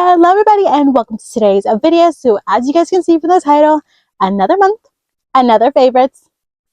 Hello everybody and welcome to today's video. So as you guys can see from the title, another month, another favorites.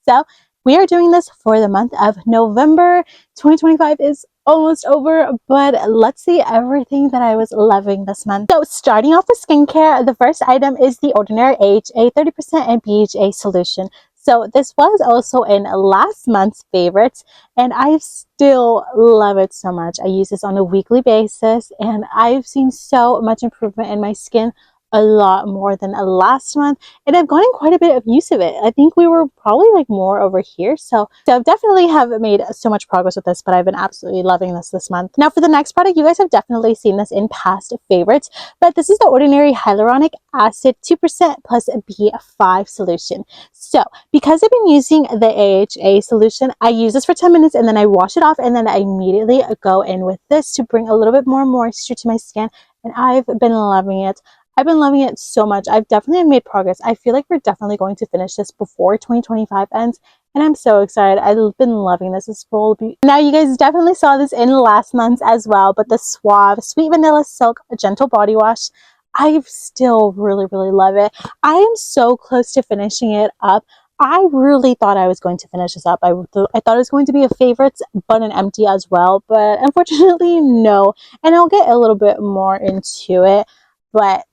So we are doing this for the month of November. 2025 is almost over, but let's see everything that I was loving this month. So starting off with skincare, the first item is the Ordinary AHA 30% and BHA Solution. So this was also in last month's favorites, and I still love it so much. I use this on a weekly basis, and I've seen so much improvement in my skin, a lot more than last month, and I've gotten quite a bit of use of it. I think we were probably like more over here, so I've definitely have made so much progress with this, but I've been absolutely loving this month. Now for the next product, you guys have definitely seen this in past favorites, but this is the Ordinary Hyaluronic Acid 2% plus B5 solution. So because I've been using the AHA solution, I use this for 10 minutes and then I wash it off, and then I immediately go in with this to bring a little bit more moisture to my skin, and I've been loving it. I've been loving it so much. I've definitely made progress. I feel like we're definitely going to finish this before 2025 ends, and I'm so excited. I've been loving this. It's full beauty. Now you guys definitely saw this in last month's as well, but the Suave Sweet Vanilla Silk Gentle Body Wash, I still really love it. I am so close to finishing it up. I really thought I was going to finish this up. I thought it was going to be a favorites, but an empty as well, but unfortunately no. And I'll get a little bit more into it, but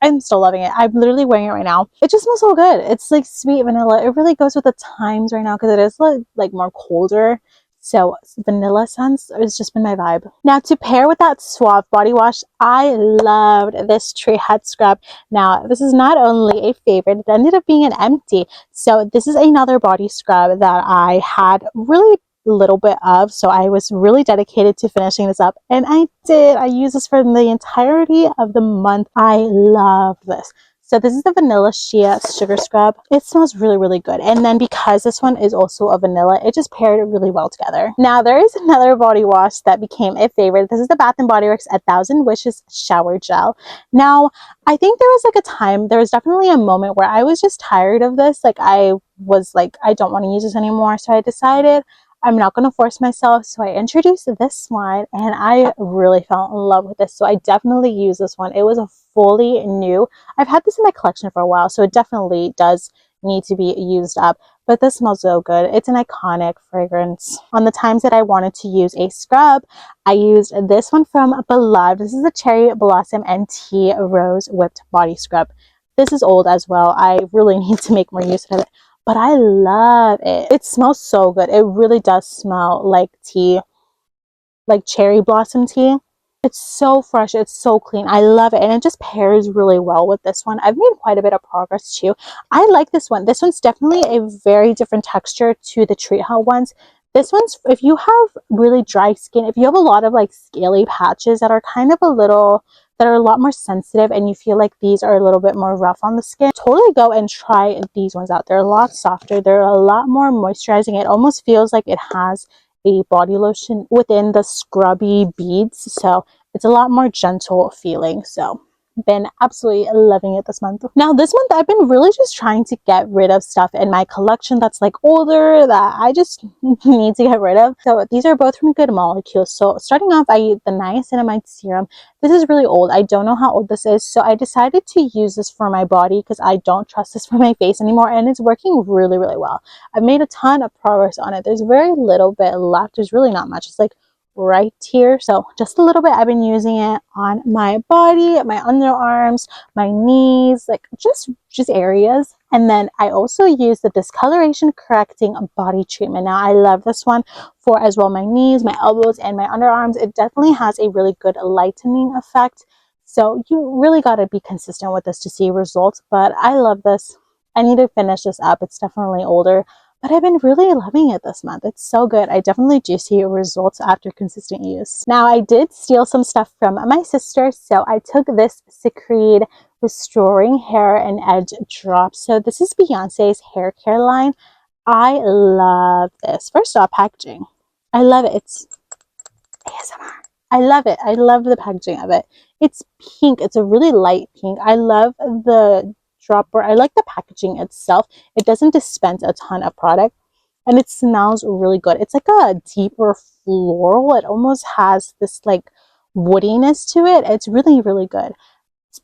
I'm still loving it. I'm literally wearing it right now. It just smells so good. It's like sweet vanilla. It really goes with the times right now because it is like more colder. So vanilla scents has just been my vibe. Now to pair with that Suave body wash, I loved this tree head scrub. Now this is not only a favorite, it ended up being an empty. So this is another body scrub that I had really little bit of, so I was really dedicated to finishing this up, and I did. I used this for the entirety of the month. I love this. So this is the Vanilla Shea Sugar Scrub. It smells really good, and then because this one is also a vanilla, it just paired really well together. Now there is another body wash that became a favorite. This is the Bath & Body Works 1000 Wishes Shower Gel. Now I think there was like a time, there was definitely a moment where I was just tired of this. Like I was like, I don't want to use this anymore, so I decided I'm not going to force myself. So I introduced this one and I really fell in love with this. So I definitely use this one. It was a fully new. I've had this in my collection for a while, so it definitely does need to be used up. But this smells so good. It's an iconic fragrance. On the times that I wanted to use a scrub, I used this one from Beloved. This is the Cherry Blossom and Tea Rose Whipped Body Scrub. This is old as well. I really need to make more use of it, but I love it. It smells so good. It really does smell like tea, like cherry blossom tea. It's so fresh. It's so clean. I love it. And it just pairs really well with this one. I've made quite a bit of progress too. I like this one. This one's definitely a very different texture to the Treat Hell ones. This one's, if you have really dry skin, if you have a lot of like scaly patches that are kind of that are a lot more sensitive, and you feel like these are a little bit more rough on the skin, totally go and try these ones out. They're a lot softer. They're a lot more moisturizing. It almost feels like it has a body lotion within the scrubby beads. So it's a lot more gentle feeling. So been absolutely loving it this month. Now this month I've been really just trying to get rid of stuff in my collection that's like older that I just need to get rid of. So these are both from Good Molecules. So starting off, I use the Niacinamide serum. This is really old. I don't know how old this is, so I decided to use this for my body because I don't trust this for my face anymore, and it's working really well. I've made a ton of progress on it. There's very little bit left. There's really not much. It's like right here, so just a little bit. I've been using it on my body, my underarms, my knees, like just areas. And then I also use the Discoloration Correcting Body Treatment. Now I love this one for as well my knees, my elbows, and my underarms. It definitely has a really good lightening effect, so you really got to be consistent with this to see results. But I love this. I need to finish this up. It's definitely older, but I've been really loving it this month. It's so good. I definitely do see results after consistent use. Now, I did steal some stuff from my sister, so I took this Cecred Restoring Hair and Edge Drop. So this is Beyonce's hair care line. I love this. First off, packaging. I love it. It's ASMR. I love it. I love the packaging of it. It's pink. It's a really light pink. I love the dropper. I like the packaging itself. It doesn't dispense a ton of product, and it smells really good. It's like a deeper floral. It almost has this like woodiness to it. It's really, really good.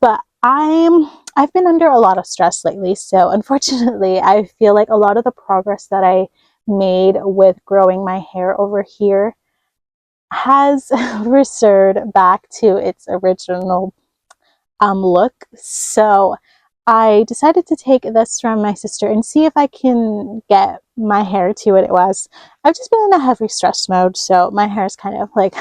But I've been under a lot of stress lately, so unfortunately I feel like a lot of the progress that I made with growing my hair over here has restored back to its original look. So I decided to take this from my sister and see if I can get my hair to what it was. I've just been in a heavy stress mode, so my hair is kind of like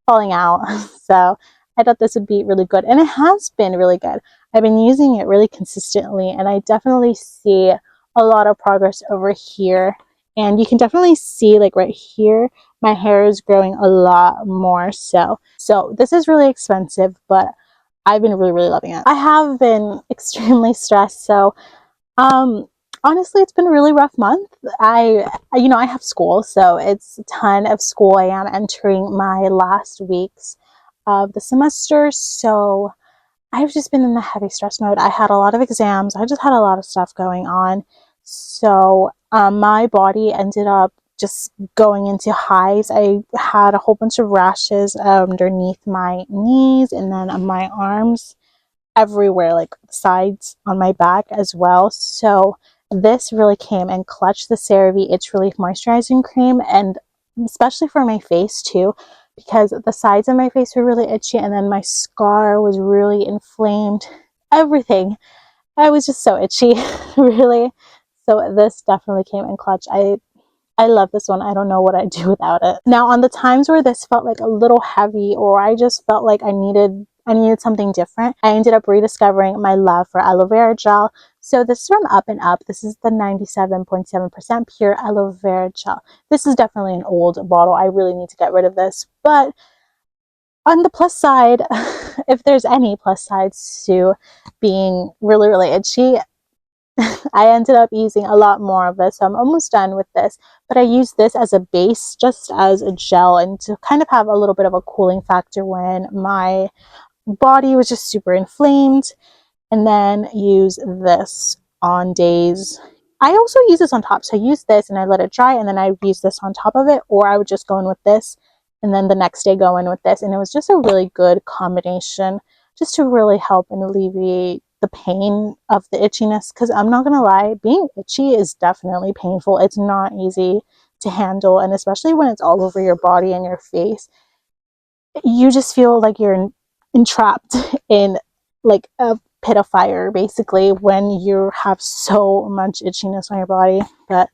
falling out. So I thought this would be really good, and it has been really good. I've been using it really consistently, and I definitely see a lot of progress over here. And you can definitely see, like right here, my hair is growing a lot more. So this is really expensive, but I've been really, really loving it. I have been extremely stressed, so honestly, it's been a really rough month. I have school, so it's a ton of school. I am entering my last weeks of the semester, so I've just been in a heavy stress mode. I had a lot of exams. I just had a lot of stuff going on. So my body ended up just going into hives. I had a whole bunch of rashes underneath my knees and then on my arms, everywhere, like sides on my back as well. So this really came and clutched, the Cerave Itch Relief Moisturizing Cream, and especially for my face too, because the sides of my face were really itchy and then my scar was really inflamed. Everything. I was just so itchy, really. So this definitely came in clutch. I love this one. I don't know what I'd do without it. Now, on the times where this felt like a little heavy, or I just felt like I needed something different, I ended up rediscovering my love for aloe vera gel. So this is from Up and Up. This is the 97.7% pure aloe vera gel. This is definitely an old bottle. I really need to get rid of this. But on the plus side, if there's any plus sides to being really, really itchy, I ended up using a lot more of this, so I'm almost done with this. But I use this as a base, just as a gel, and to kind of have a little bit of a cooling factor when my body was just super inflamed. And then use this on days. I also use this on top, so I use this and I let it dry, and then I use this on top of it, or I would just go in with this and then the next day go in with this. And it was just a really good combination, just to really help and alleviate the pain of the itchiness, because I'm not gonna lie, being itchy is definitely painful. It's not easy to handle, and especially when it's all over your body and your face, you just feel like you're entrapped in like a pit of fire, basically, when you have so much itchiness on your body. But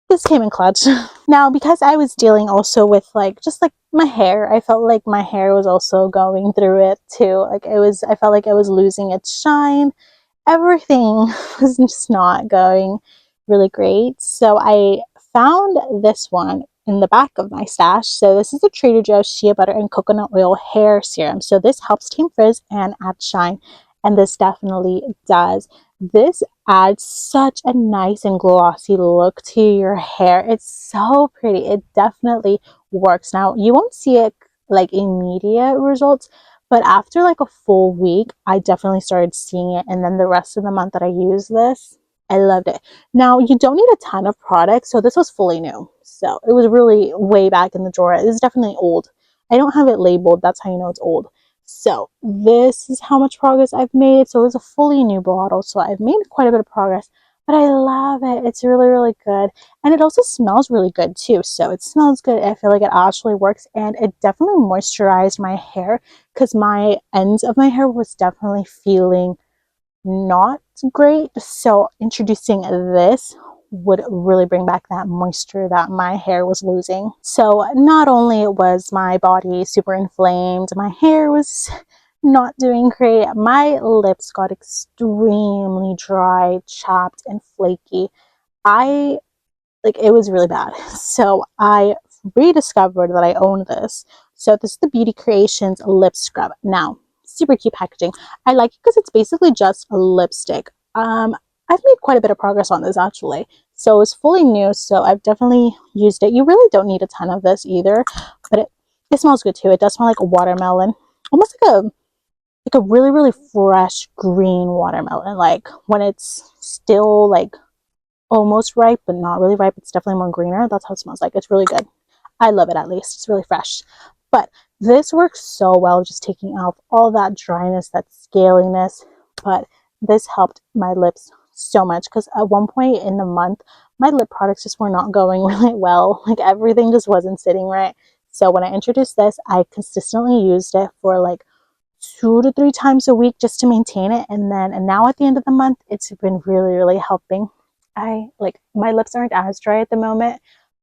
this came in clutch. Now, because I was dealing also with just like my hair, I felt like my hair was also going through it too. I felt like it was losing its shine. Everything was just not going really great. So I found this one in the back of my stash. So this is the Trader Joe's Shea Butter and Coconut Oil Hair Serum. So this helps tame frizz and add shine, and this definitely does. This adds such a nice and glossy look to your hair. It's so pretty. It definitely works. Now, you won't see it like immediate results, but after like a full week, I definitely started seeing it. And then the rest of the month that I used this, I loved it. Now, you don't need a ton of products, so this was fully new. So it was really way back in the drawer. It is definitely old. I don't have it labeled. That's how you know it's old. So this is how much progress I've made. So it's a fully new bottle. So I've made quite a bit of progress, but I love it. It's really, really good. And it also smells really good too. So it smells good. I feel like it actually works, and it definitely moisturized my hair, because my ends of my hair was definitely feeling not great. So introducing this would really bring back that moisture that my hair was losing. So not only was my body super inflamed, my hair was not doing great. My lips got extremely dry, chapped, and flaky. It was really bad. So I rediscovered that I own this. So this is the Beauty Creations lip scrub. Now, super cute packaging. I like it because it's basically just a lipstick. I've made quite a bit of progress on this actually. So it's fully new, so I've definitely used it. You really don't need a ton of this either, but it smells good too. It does smell like a watermelon, almost like a really, really fresh green watermelon. Like when it's still like almost ripe but not really ripe, it's definitely more greener. That's how it smells like. It's really good. I love it. At least it's really fresh. But this works so well, just taking off all that dryness, that scaliness. But this helped my lips so much, because at one point in the month, my lip products just were not going really well. Like everything just wasn't sitting right. So when I introduced this, I consistently used it for like 2 to 3 times a week just to maintain it. And now at the end of the month, it's been really helping. My lips aren't as dry at the moment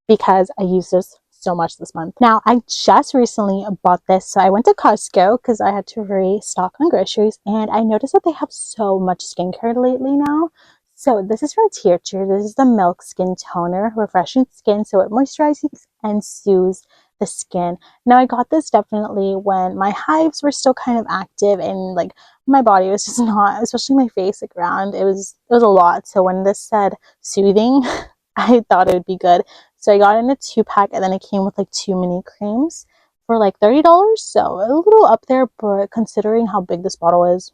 because I use this so much this month. Now, I just recently bought this. So I went to Costco because I had to restock on groceries, and I noticed that they have so much skincare lately now. So this is from Tirtir. This is the Milk Skin Toner, refreshing skin, so it moisturizes and soothes the skin. Now, I got this definitely when my hives were still kind of active, and like my body was just not, especially my face, like around, it was a lot. So when this said soothing, I thought it would be good. So I got in a 2-pack, and then it came with like 2 mini creams for like $30. So a little up there, but considering how big this bottle is,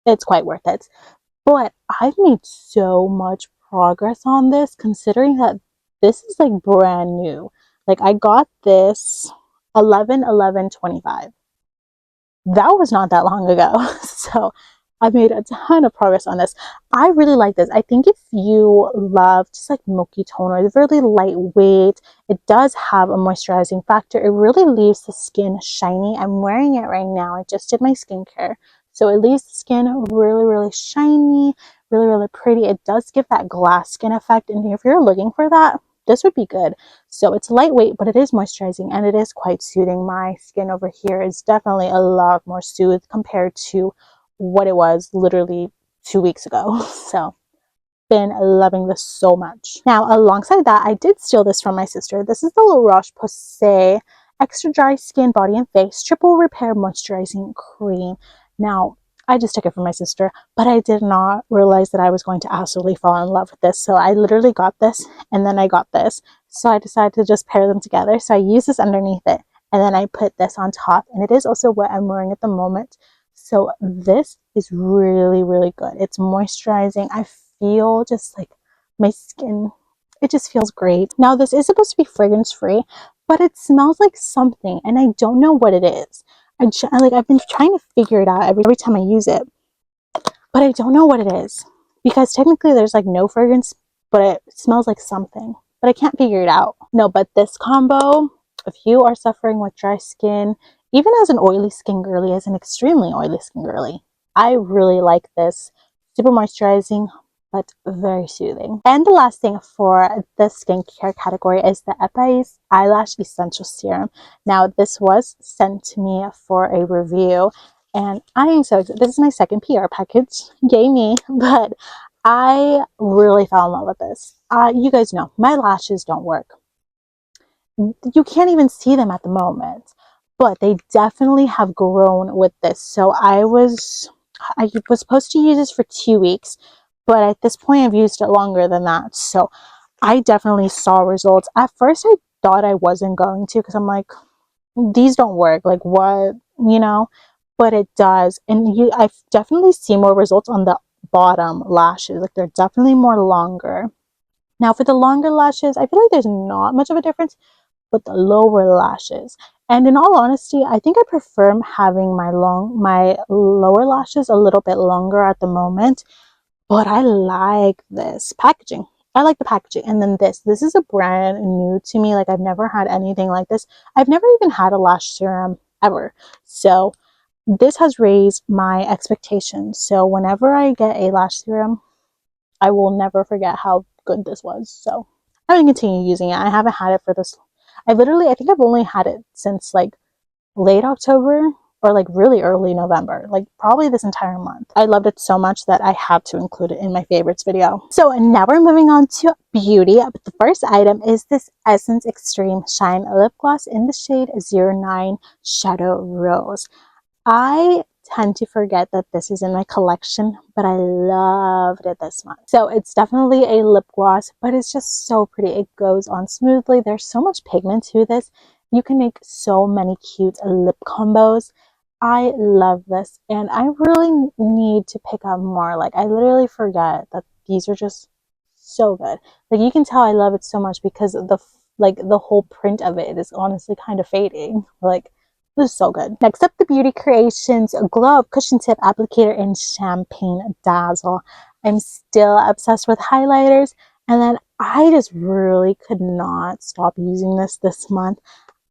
it's quite worth it. But I've made so much progress on this, considering that this is like brand new. Like I got this 11/11/25. That was not that long ago. So I've made a ton of progress on this. I really like this. I think if you love just like milky toner, it's really lightweight. It does have a moisturizing factor. It really leaves the skin shiny. I'm wearing it right now. I just did my skincare. So it leaves the skin really shiny, really pretty. It does give that glass skin effect. And if you're looking for that, this would be good. So it's lightweight, but it is moisturizing and it is quite soothing. My skin over here is definitely a lot more soothed compared to what it was literally 2 weeks ago. So been loving this so much. Now, alongside that, I did steal this from my sister. This is the Roche Posay Extra Dry Skin Body and Face Triple Repair Moisturizing Cream. Now, I just took it from my sister, but I did not realize that I was going to absolutely fall in love with this. So I literally got this, and then I got this. So I decided to just pair them together. So I use this underneath it, and then I put this on top, and it is also what I'm wearing at the moment. So this is really good. It's moisturizing. I feel just like my skin, it just feels great. Now, this is supposed to be fragrance free, but it smells like something, and I don't know what it is. I've been trying to figure it out every time I use it, but I don't know what it is, because technically there's like no fragrance, but it smells like something, but I can't figure it out. No, but this combo, if you are suffering with dry skin, even as an oily skin girly, as an extremely oily skin girly, I really like this. Super moisturizing, but very soothing. And the last thing for the skincare category is the Epais Eyelash Essential Serum. Now, this was sent to me for a review, and I am so excited. This is my second PR package. Yay me. But I really fell in love with this. You guys know, my lashes don't work. You can't even see them at the moment, but they definitely have grown with this. So I was supposed to use this for 2 weeks, but at this point I've used it longer than that. So I definitely saw results. At first I thought I wasn't going to, because I'm like, these don't work, like what, you know, but it does. And I definitely see more results on the bottom lashes. Like they're definitely more longer. Now for the longer lashes, I feel like there's not much of a difference, but the lower lashes. And in all honesty, I think I prefer having my lower lashes a little bit longer at the moment, but I like this packaging. I like the packaging. And then this is a brand new to me. Like I've never had anything like this. I've never even had a lash serum ever. So this has raised my expectations. So whenever I get a lash serum, I will never forget how good this was. So I'm going to continue using it. I haven't had it for this. I think I've only had it since like late October or like really early November, like probably this entire month. I loved it so much that I had to include it in my favorites video. So now we're moving on to beauty. But the first item is this Essence Extreme Shine Lip Gloss in the shade 09 Shadow Rose. I tend to forget that this is in my collection, but I loved it this month. So it's definitely a lip gloss, but it's just so pretty. It goes on smoothly. There's so much pigment to this. You can make so many cute lip combos. I love this, and I really need to pick up more. Like I literally forget that these are just so good. Like you can tell I love it so much because like the whole print of it is honestly kind of fading. Like, this is so good. Next up, the Beauty Creations Glow Up Cushion Tip Applicator in Champagne Dazzle. I'm still obsessed with highlighters, and then I just really could not stop using this month.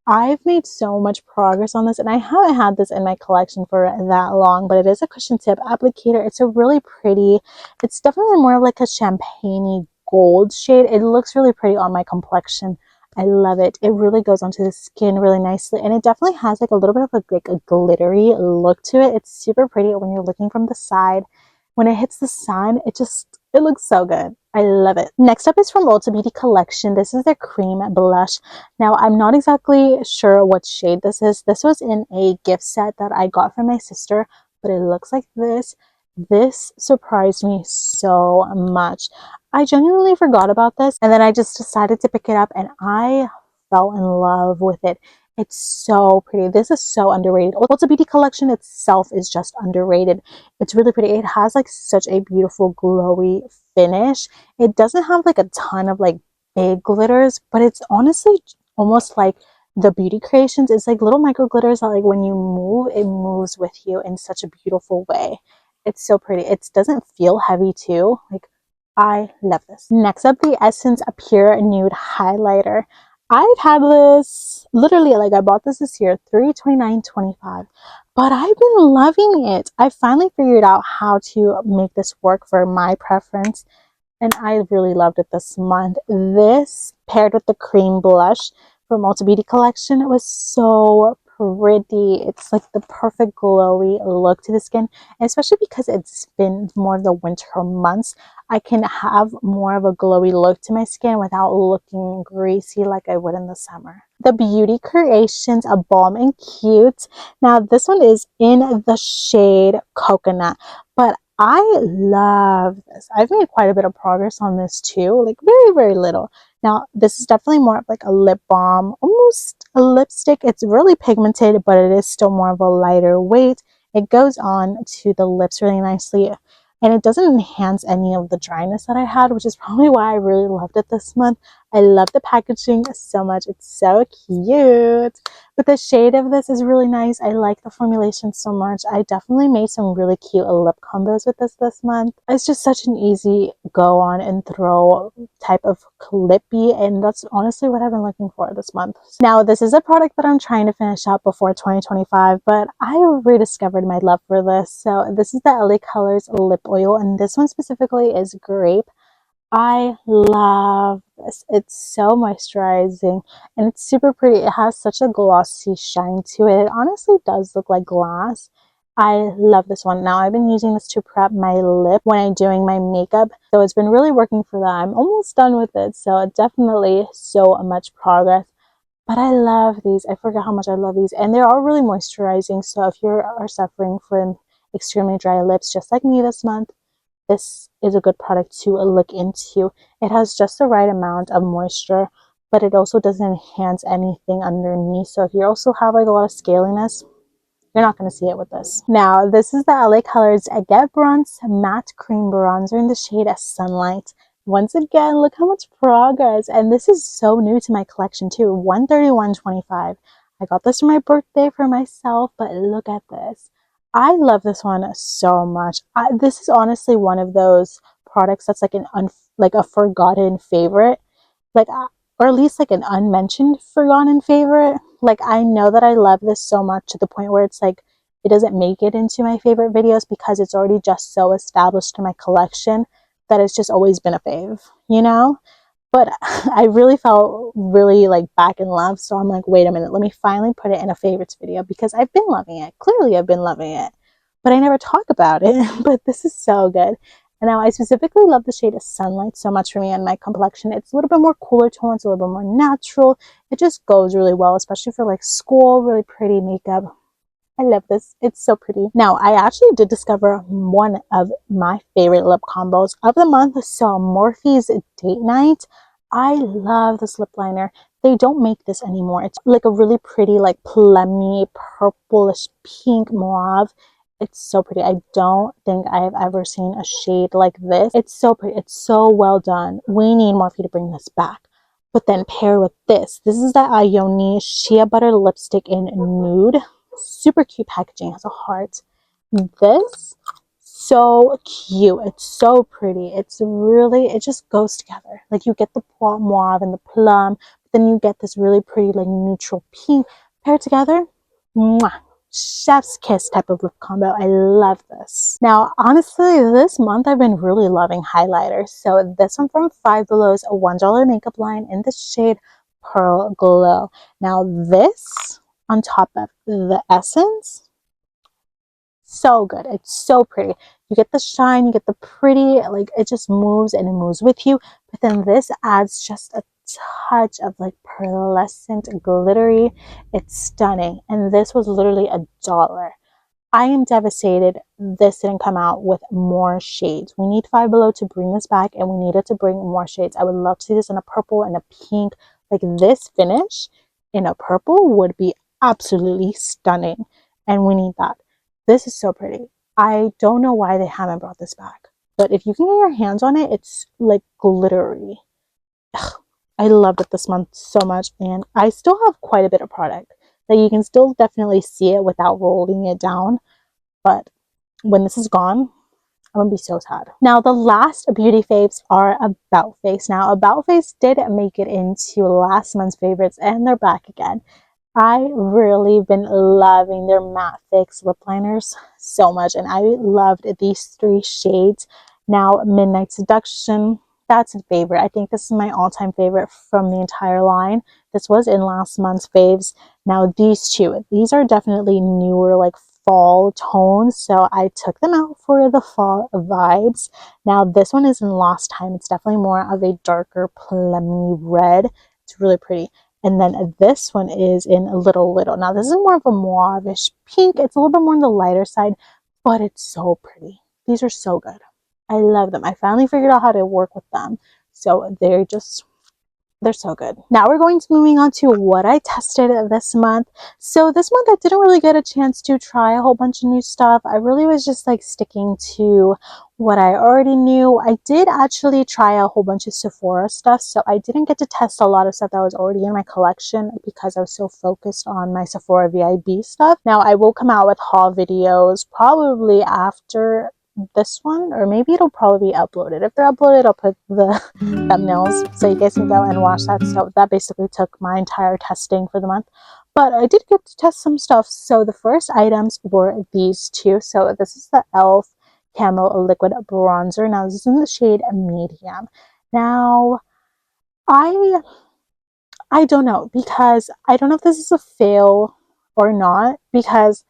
I've made so much progress on this, and I haven't had this in my collection for that long, but it is a cushion tip applicator. It's a really pretty, it's definitely more of like a champagne-y gold shade. It looks really pretty on my complexion. I love it. It really goes onto the skin really nicely, and it definitely has like a little bit of a glittery look to it. It's super pretty when you're looking from the side. When it hits the sun, it looks so good. I love it. Next up is from Ulta Beauty Collection. This is their cream blush. Now, I'm not exactly sure what shade this is. This was in a gift set that I got from my sister, but it looks like this. This surprised me so much. I genuinely forgot about this, and then I just decided to pick it up, and I fell in love with it. It's so pretty. This is so underrated. Ulta Beauty Collection itself is just underrated. It's really pretty. It has like such a beautiful glowy finish. It doesn't have like a ton of like big glitters, but it's honestly almost like the Beauty Creations. It's like little micro glitters that like when you move, it moves with you in such a beautiful way. It's so pretty. It doesn't feel heavy too. Like, I love this. Next up, the Essence Pure Nude Highlighter. I've had this literally, like I bought this year, $329.25, but I've been loving it. I finally figured out how to make this work for my preference, and I really loved it this month. This paired with the cream blush from Ulta Beauty Collection, it was so pretty. It's like the perfect glowy look to the skin, especially because it's been more of the winter months. I can have more of a glowy look to my skin without looking greasy like I would in the summer. The Beauty Creations A Balm and Cute. Now, this one is in the shade Coconut, but I love this. I've made quite a bit of progress on this too, like very, very little. Now, this is definitely more of like a lip balm, almost a lipstick. It's really pigmented, but it is still more of a lighter weight. It goes on to the lips really nicely, and it doesn't enhance any of the dryness that I had, which is probably why I really loved it this month. I love the packaging so much. It's so cute. But the shade of this is really nice. I like the formulation so much. I definitely made some really cute lip combos with this month. It's just such an easy go on and throw type of clippy, and that's honestly what I've been looking for this month. Now, this is a product that I'm trying to finish up before 2025, but I rediscovered my love for this. So this is the LA Colors lip oil, and this one specifically is grape. I love this. It's so moisturizing, and it's super pretty. It has such a glossy shine to it. It honestly does look like glass. I love this one. Now, I've been using this to prep my lip when I'm doing my makeup, so it's been really working for that. I'm almost done with it, so definitely so much progress. But I love these. I forget how much I love these, and they're all really moisturizing. So if you are suffering from extremely dry lips, just like me this month, this is a good product to look into. It has just the right amount of moisture, but it also doesn't enhance anything underneath. So if you also have like a lot of scaliness, you're not going to see it with this. Now, this is the LA Colors Get Bronze Matte Cream Bronzer in the shade Sunlight. Once again, look how much progress. And this is so new to my collection too. $131.25. I got this for my birthday for myself, but look at this. I love this one so much. This is honestly one of those products that's like like a forgotten favorite, like or at least like an unmentioned forgotten favorite. Like, I know that I love this so much to the point where it's like it doesn't make it into my favorite videos because it's already just so established in my collection that it's just always been a fave, you know? But I really felt really like back in love. So I'm like, wait a minute, let me finally put it in a favorites video because I've been loving it. Clearly I've been loving it, but I never talk about it. But this is so good. And now I specifically love the shade of Sunlight so much for me and my complexion. It's a little bit more cooler tones, a little bit more natural. It just goes really well, especially for like school, really pretty makeup. I love this. It's so pretty. Now, I actually did discover one of my favorite lip combos of the month. So Morphe's Date Night. I love this lip liner. They don't make this anymore. It's like a really pretty, like plummy, purplish pink mauve. It's so pretty. I don't think I've ever seen a shade like this. It's so pretty. It's so well done. We need Morphe to bring this back. But then paired with this is the Ioni Shea Butter Lipstick in Nude. Super cute packaging, has a heart. This, so cute. It's so pretty. It's really, it just goes together. Like, you get the mauve and the plum, but then you get this really pretty, like, neutral pink paired together. Mwah. Chef's kiss type of lip combo. I love this. Now, honestly, this month I've been really loving highlighters. So this one from Five Below's a $1 makeup line in the shade Pearl Glow. Now this on top of the Essence, so good. It's so pretty. You get the shine, you get the pretty, like, it just moves and it moves with you. But then this adds just a touch of like pearlescent glittery. It's stunning. And this was literally $1. I am devastated this didn't come out with more shades. We need Five Below to bring this back, and we needed to bring more shades. I would love to see this in a purple and a pink. Like, this finish in a purple would be absolutely stunning, and we need that. This is so pretty. I don't know why they haven't brought this back, but if you can get your hands on it, it's like glittery. Ugh, I loved it this month so much, and I still have quite a bit of product. Like, you can still definitely see it without rolling it down, but when this is gone, I'm gonna be so sad. Now, the last beauty faves are About Face. Now, About Face did make it into last month's favorites, and they're back again. I really been loving their matte fix lip liners so much, and I loved these 3 shades. Now, Midnight Seduction, that's a favorite. I think this is my all-time favorite from the entire line. This was in last month's faves. Now, these 2, these are definitely newer, like, fall tones, so I took them out for the fall vibes. Now, this one is in Lost Time. It's definitely more of a darker plummy red. It's really pretty. And then this one is in Little Little. Now, this is more of a mauve-ish pink. It's a little bit more on the lighter side, but it's so pretty. These are so good. I love them. I finally figured out how to work with them. So they're so good. Now we're going to moving on to what I tested this month. So this month I didn't really get a chance to try a whole bunch of new stuff. I really was just like sticking to what I already knew. I did actually try a whole bunch of Sephora stuff, so I didn't get to test a lot of stuff that was already in my collection because I was so focused on my Sephora VIB stuff. Now I will come out with haul videos probably after this one, or maybe it'll probably be uploaded. If they're uploaded, I'll put the thumbnails so you guys can go and watch that. So that basically took my entire testing for the month, but I did get to test some stuff. So the first items were these 2. So this is the e.l.f. Camo Liquid Bronzer. Now this is in the shade Medium. Now I don't know, because I don't know if this is a fail or not, because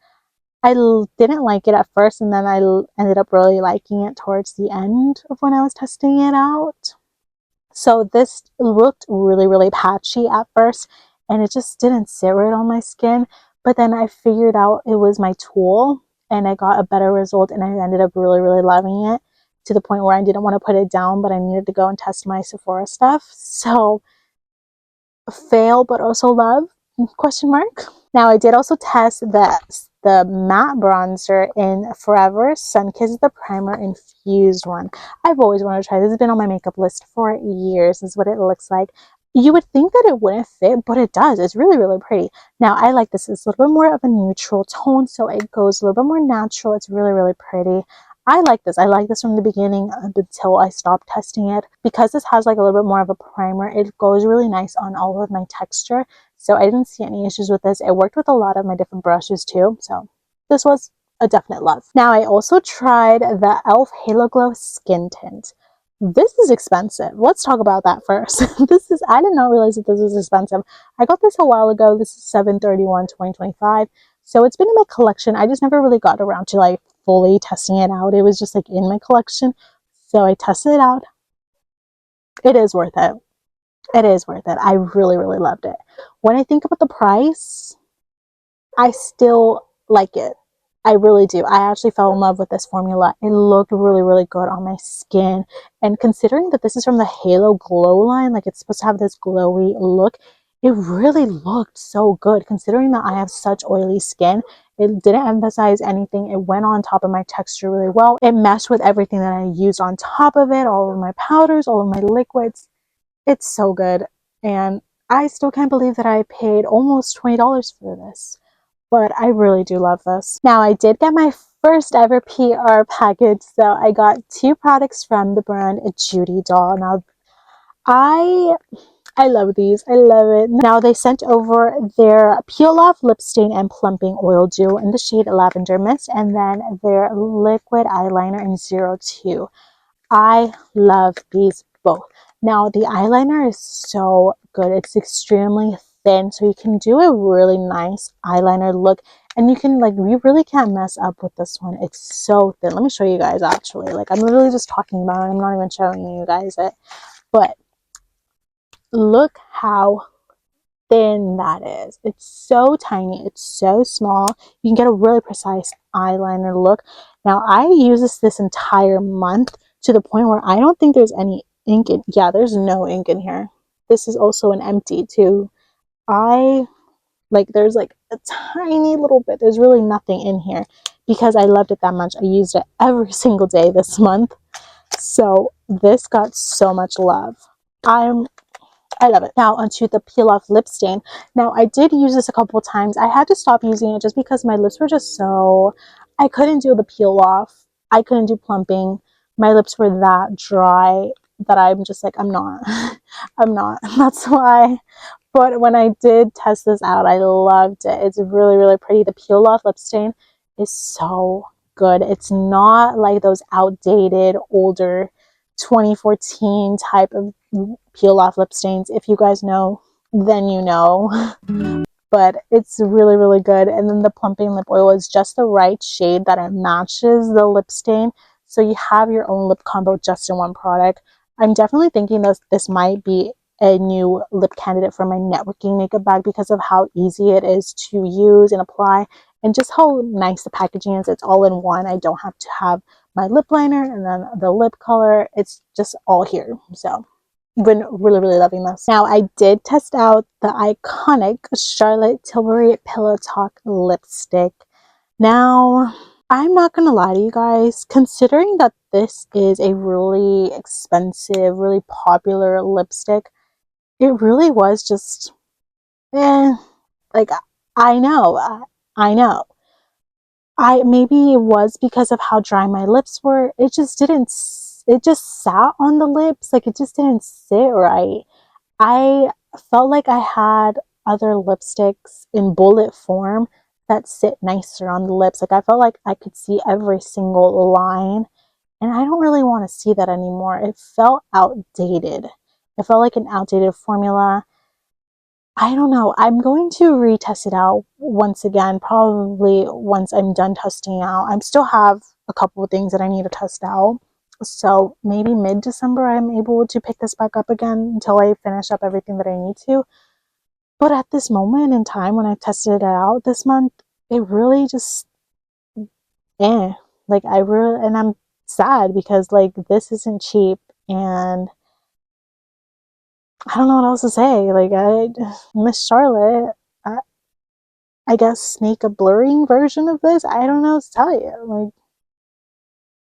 I didn't like it at first, and then I ended up really liking it towards the end of when I was testing it out. So this looked really, really patchy at first, and it just didn't sit right on my skin. But then I figured out it was my tool, and I got a better result, and I ended up really, really loving it to the point where I didn't want to put it down, but I needed to go and test my Sephora stuff. So fail, but also love, question mark. Now I did also test the matte bronzer in Forever Sunkissed the Primer Infused one. I've always wanted to try this. It's been on my makeup list for years. This is what it looks like. You would think that it wouldn't fit, but it does. It's really, really pretty. Now I like this. It's a little bit more of a neutral tone, so it goes a little bit more natural. It's really, really pretty. I like this. I like this from the beginning until I stopped testing it. Because this has like a little bit more of a primer, it goes really nice on all of my texture. So I didn't see any issues with this. It worked with a lot of my different brushes too. So this was a definite love. Now I also tried the e.l.f. Halo Glow Skin Tint. This is expensive. Let's talk about that first. I did not realize that this was expensive. I got this a while ago. This is 7/31/2025. So it's been in my collection. I just never really got around to like fully testing it out. It was just like in my collection. So I tested it out. It is worth it. It is worth it. I really, really loved it. When I think about the price, I still like it. I really do. I actually fell in love with this formula. It looked really, really good on my skin. And considering that this is from the Halo Glow line, like it's supposed to have this glowy look, it really looked so good. Considering that I have such oily skin, it didn't emphasize anything. It went on top of my texture really well. It meshed with everything that I used on top of it, all of my powders, all of my liquids. It's so good. and I still can't believe that I paid almost $20 for this. But I really do love this. Now, I did get my first ever PR package, so I got 2 products from the brand Judy Doll. Now, I love these. I love it. Now, they sent over their Peel Off Lip Stain and Plumping Oil Duo in the shade Lavender Mist, and then their liquid eyeliner in 02. I love these both. Now, the eyeliner is so good. It's extremely thin, so you can do a really nice eyeliner look. And you can, like, you really can't mess up with this one. It's so thin. Let me show you guys, actually. Like, I'm literally just talking about it. I'm not even showing you guys it. But look how thin that is. It's so tiny. It's so small. You can get a really precise eyeliner look. Now, I use this entire month to the point where I don't think there's any ink in. Yeah, there's no ink in here. This is also an empty too. There's like a tiny little bit. There's really nothing in here because I loved it that much. I used it every single day this month. So this got so much love. I love it. Now onto the Peel Off Lip Stain. Now I did use this a couple times. I had to stop using it just because my lips were just so, I couldn't do the peel off. I couldn't do plumping. My lips were that dry that I'm just like, I'm not. I'm not. That's why. But when I did test this out, I loved it. It's really, really pretty. The Peel Off Lip Stain is so good. It's not like those outdated, older 2014 type of peel off lip stains. If you guys know, then you know. But it's really, really good. And then the plumping lip oil is just the right shade that it matches the lip stain. So you have your own lip combo just in one product. I'm definitely thinking that this might be a new lip candidate for my networking makeup bag because of how easy it is to use and apply and just how nice the packaging is. It's all in one. I don't have to have my lip liner and then the lip color. It's just all here. So been really, really loving this. Now, I did test out the iconic Charlotte Tilbury Pillow Talk lipstick. Now, I'm not gonna lie to you guys, considering that this is a really expensive, really popular lipstick, it really was just, like, I know. Maybe it was because of how dry my lips were. It just sat on the lips. Like, it just didn't sit right. I felt like I had other lipsticks in bullet form that sit nicer on the lips. Like, I felt like I could see every single line, and I don't really want to see that anymore. It felt outdated. It felt like an outdated formula. I don't know. I'm going to retest it out once again, probably once I'm done testing out. I still have a couple of things that I need to test out. So maybe mid-December I'm able to pick this back up again until I finish up everything that I need to. But at this moment in time, when I tested it out this month, it really just, like, and I'm sad because, like, this isn't cheap, and I don't know what else to say. Like, Miss Charlotte, I guess make a blurring version of this. I don't know what to tell you. Like,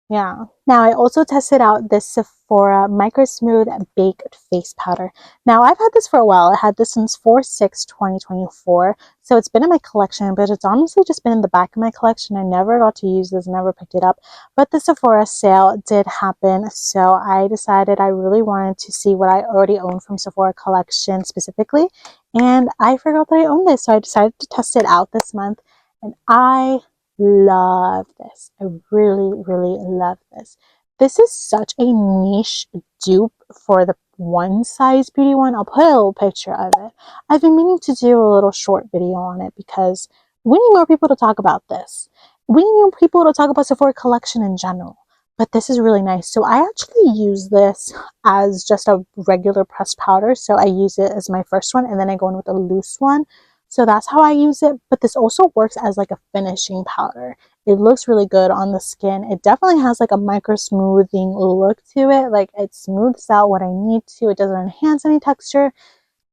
yeah. Now, I also tested out this Sephora Micro Smooth Baked Face Powder. Now, I've had this for a while. I had this since 4/6/2024. So it's been in my collection, but it's honestly just been in the back of my collection. I never got to use this, never picked it up. But the Sephora sale did happen. So I decided I really wanted to see what I already own from Sephora collection specifically. And I forgot that I owned this. So I decided to test it out this month. And I love this. I really, really love this. This is such a niche dupe for the one size beauty one. I'll put a little picture of it. I've been meaning to do a little short video on it because we need more people to talk about this. We need more people to talk about Sephora collection in general. But this is really nice. So I actually use this as just a regular pressed powder. So I use it as my first one and then I go in with a loose one. So that's how I use it, but this also works as like a finishing powder. It looks really good on the skin. It definitely has like a micro smoothing look to it. Like, it smooths out what I need to. It doesn't enhance any texture.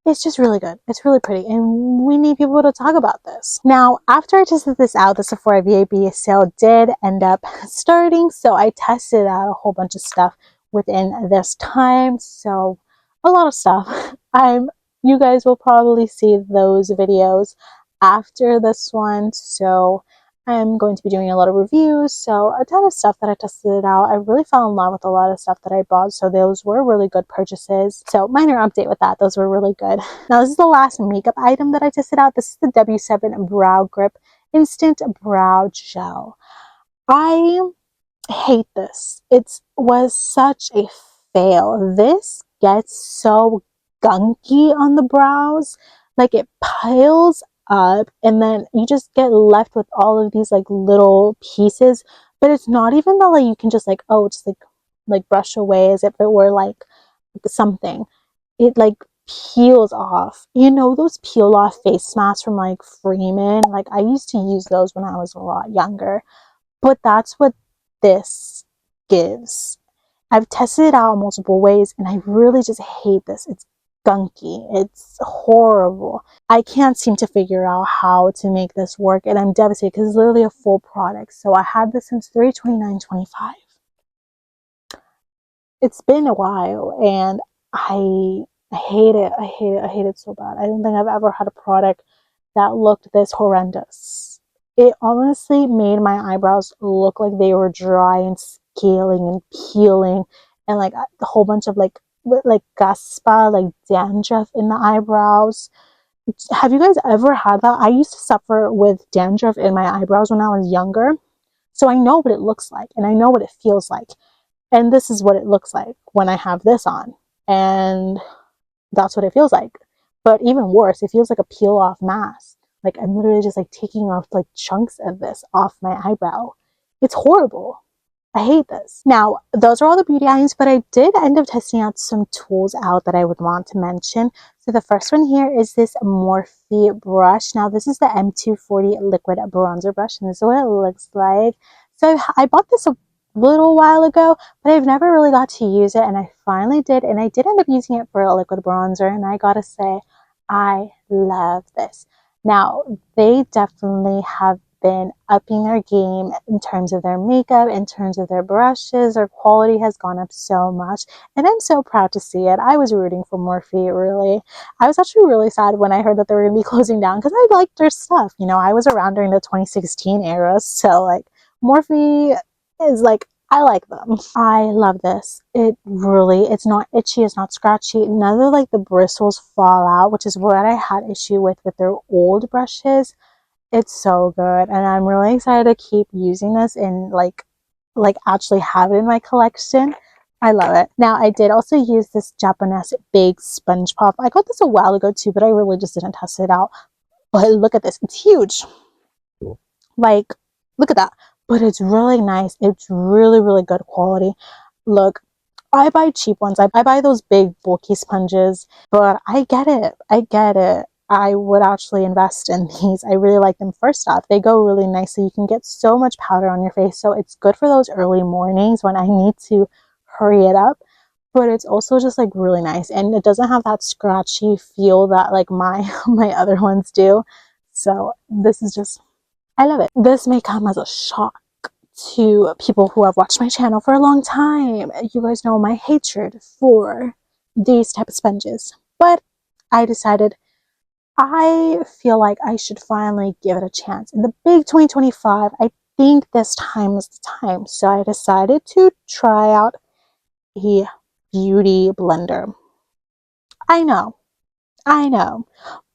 It's just really good. It's really pretty, and we need people to talk about this. Now, after I tested this out, the Sephora VIB sale did end up starting, so I tested out a whole bunch of stuff within this time. So a lot of stuff. I'm you guys will probably see those videos after this one. So I'm going to be doing a lot of reviews, so a ton of stuff that I tested out. I really fell in love with a lot of stuff that I bought, so those were really good purchases. So minor update with that, those were really good. Now this is the last makeup item that I tested out. This is the W7 Brow Grip Instant Brow Gel. I hate this. It was such a fail. This gets so gunky on the brows, like it piles up, and then you just get left with all of these like little pieces. But it's not even that like you can just like, oh, just like brush away as if it were like something. It like peels off. You know those peel off face masks from like Freeman? Like I used to use those when I was a lot younger. But that's what this gives. I've tested it out multiple ways and I really just hate this. It's gunky. It's horrible. I can't seem to figure out how to make this work, and I'm devastated because it's literally a full product. So I had this since 3/29/25. It's been a while and I hate it. I hate it. I hate it so bad. I don't think I've ever had a product that looked this horrendous. It honestly made my eyebrows look like they were dry and scaling and peeling, and like a whole bunch of like gaspa, like dandruff in the eyebrows. Have you guys ever had that? I used to suffer with dandruff in my eyebrows when I was younger, so I know what it looks like and I know what it feels like. And this is what it looks like when I have this on, and that's what it feels like. But even worse, it feels like a peel off mask. Like I'm literally just like taking off like chunks of this off my eyebrow. It's horrible. I hate this. Now, those are all the beauty items, but I did end up testing out some tools out that I would want to mention. So the first one here is this Morphe brush. Now, this is the M240 liquid bronzer brush, and this is what it looks like. So I bought this a little while ago, but I've never really got to use it, and I finally did, and I did end up using it for a liquid bronzer, and I gotta say, I love this. Now, they definitely have been upping their game in terms of their makeup, in terms of their brushes. Their quality has gone up so much, and I'm so proud to see it. I was rooting for Morphe, really. I was actually really sad when I heard that they were going to be closing down because I liked their stuff. You know, I was around during the 2016 era, so like Morphe is like, I like them. I love this. It's not itchy, it's not scratchy. None of like the bristles fall out, which is what I had issue with their old brushes. It's so good, and I'm really excited to keep using this and like actually have it in my collection. I love it. Now, I did also use this Japanese big sponge pop. I got this a while ago too, but I really just didn't test it out. But look at this. It's huge. Like, look at that. But it's really nice. It's really, really good quality. Look, I buy cheap ones. I buy those big bulky sponges, but I get it. I get it. I would actually invest in these. I really like them. First off, they go really nicely. You can get so much powder on your face, so it's good for those early mornings when I need to hurry it up. But it's also just like really nice, and it doesn't have that scratchy feel that like my other ones do. So this is just, I love it. This may come as a shock to people who have watched my channel for a long time. You guys know my hatred for these type of sponges, but I decided I feel like I should finally give it a chance. In the big 2025, I think this time is the time. So I decided to try out a beauty blender. I know,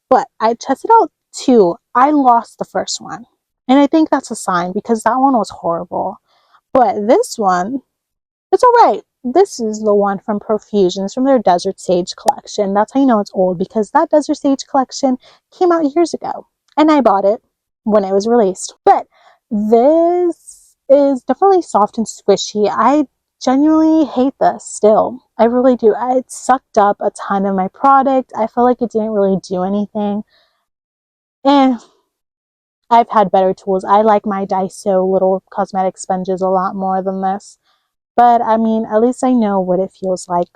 but I tested out two. I lost the first one, and I think that's a sign because that one was horrible. But this one, it's all right. This is the one from Profusions from their Desert Sage collection. That's how you know it's old, because that Desert Sage collection came out years ago, and I bought it when it was released. But this is definitely soft and squishy. I genuinely hate this still. I really do. It sucked up a ton of my product. I feel like it didn't really do anything. And I've had better tools. I like my Daiso little cosmetic sponges a lot more than this. But I mean, at least I know what it feels like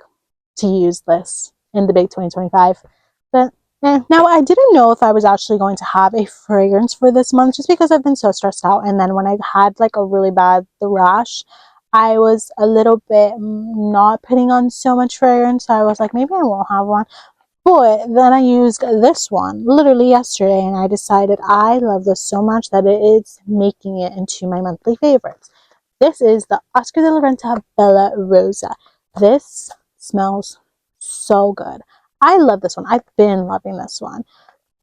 to use this in the big 2025. But now, I didn't know if I was actually going to have a fragrance for this month just because I've been so stressed out. And then when I had like a really bad rash, I was a little bit not putting on so much fragrance. So I was like, maybe I won't have one. But then I used this one literally yesterday, and I decided I love this so much that it's making it into my monthly favorites. This is the Oscar de la Renta Bella Rosa. This smells so good. I love this one. I've been loving this one.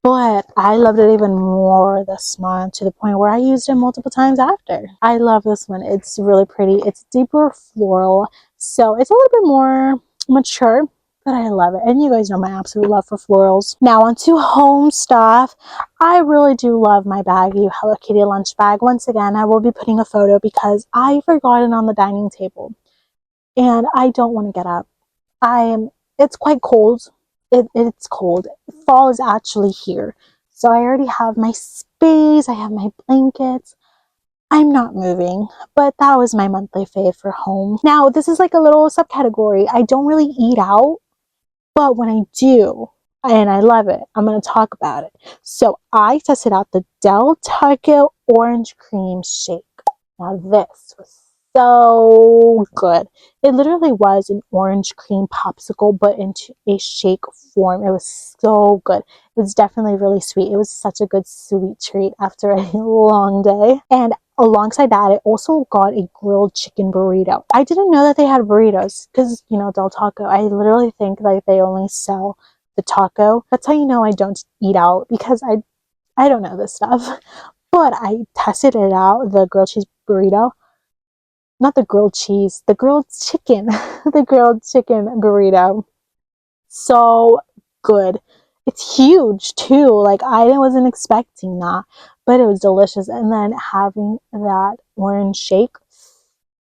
But I loved it even more this month, to the point where I used it multiple times after. I love this one. It's really pretty. It's deeper floral, so it's a little bit more mature, but I love it. And you guys know my absolute love for florals. Now onto home stuff. I really do love my baggy Hello Kitty lunch bag. Once again, I will be putting a photo because I forgot it on the dining table. And I don't want to get up. It's quite cold. It's cold. Fall is actually here. So I already have my space. I have my blankets. I'm not moving, but that was my monthly fave for home. Now, this is like a little subcategory. I don't really eat out, but when I do, and I love it, I'm going to talk about it. So I tested out the Del Taco Orange Cream Shake. Now this was so good. It literally was an orange cream popsicle, but into a shake form. It was so good. It was definitely really sweet. It was such a good sweet treat after a long day. And alongside that, I also got a grilled chicken burrito. I didn't know that they had burritos because, you know, Del Taco, I literally think like they only sell the taco. That's how you know I don't eat out, because I don't know this stuff. But I tested it out, the grilled cheese burrito. Not the grilled cheese, the grilled chicken. The grilled chicken burrito. So good. It's huge too. Like, I wasn't expecting that, but it was delicious. And then having that orange shake,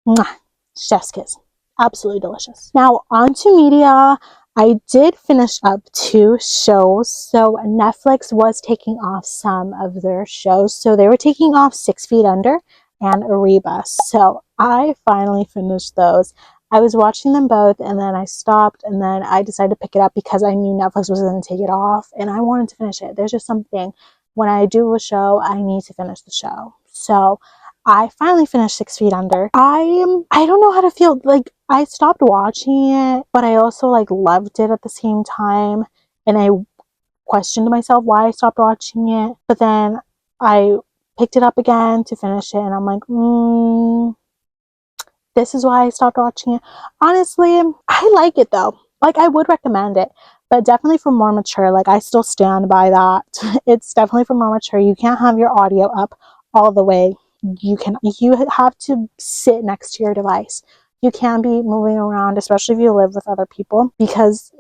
mwah, chef's kiss. Absolutely delicious. Now on to media. I did finish up 2 shows. So Netflix was taking off some of their shows. So they were taking off 6 Feet Under and Reba. So I finally finished those. I was watching them both, and then I stopped, and then I decided to pick it up because I knew Netflix was going to take it off, and I wanted to finish it. There's just something, when I do a show, I need to finish the show. So I finally finished 6 Feet Under. I don't know how to feel. Like, I stopped watching it, but I also like loved it at the same time, and I questioned myself why I stopped watching it. But then I picked it up again to finish it, and I'm like, this is why I stopped watching it. Honestly, I like it though. Like, I would recommend it, but definitely for more mature. Like, I still stand by that. It's definitely for more mature. You can't have your audio up all the way. You have to sit next to your device. You can't be moving around, especially if you live with other people, because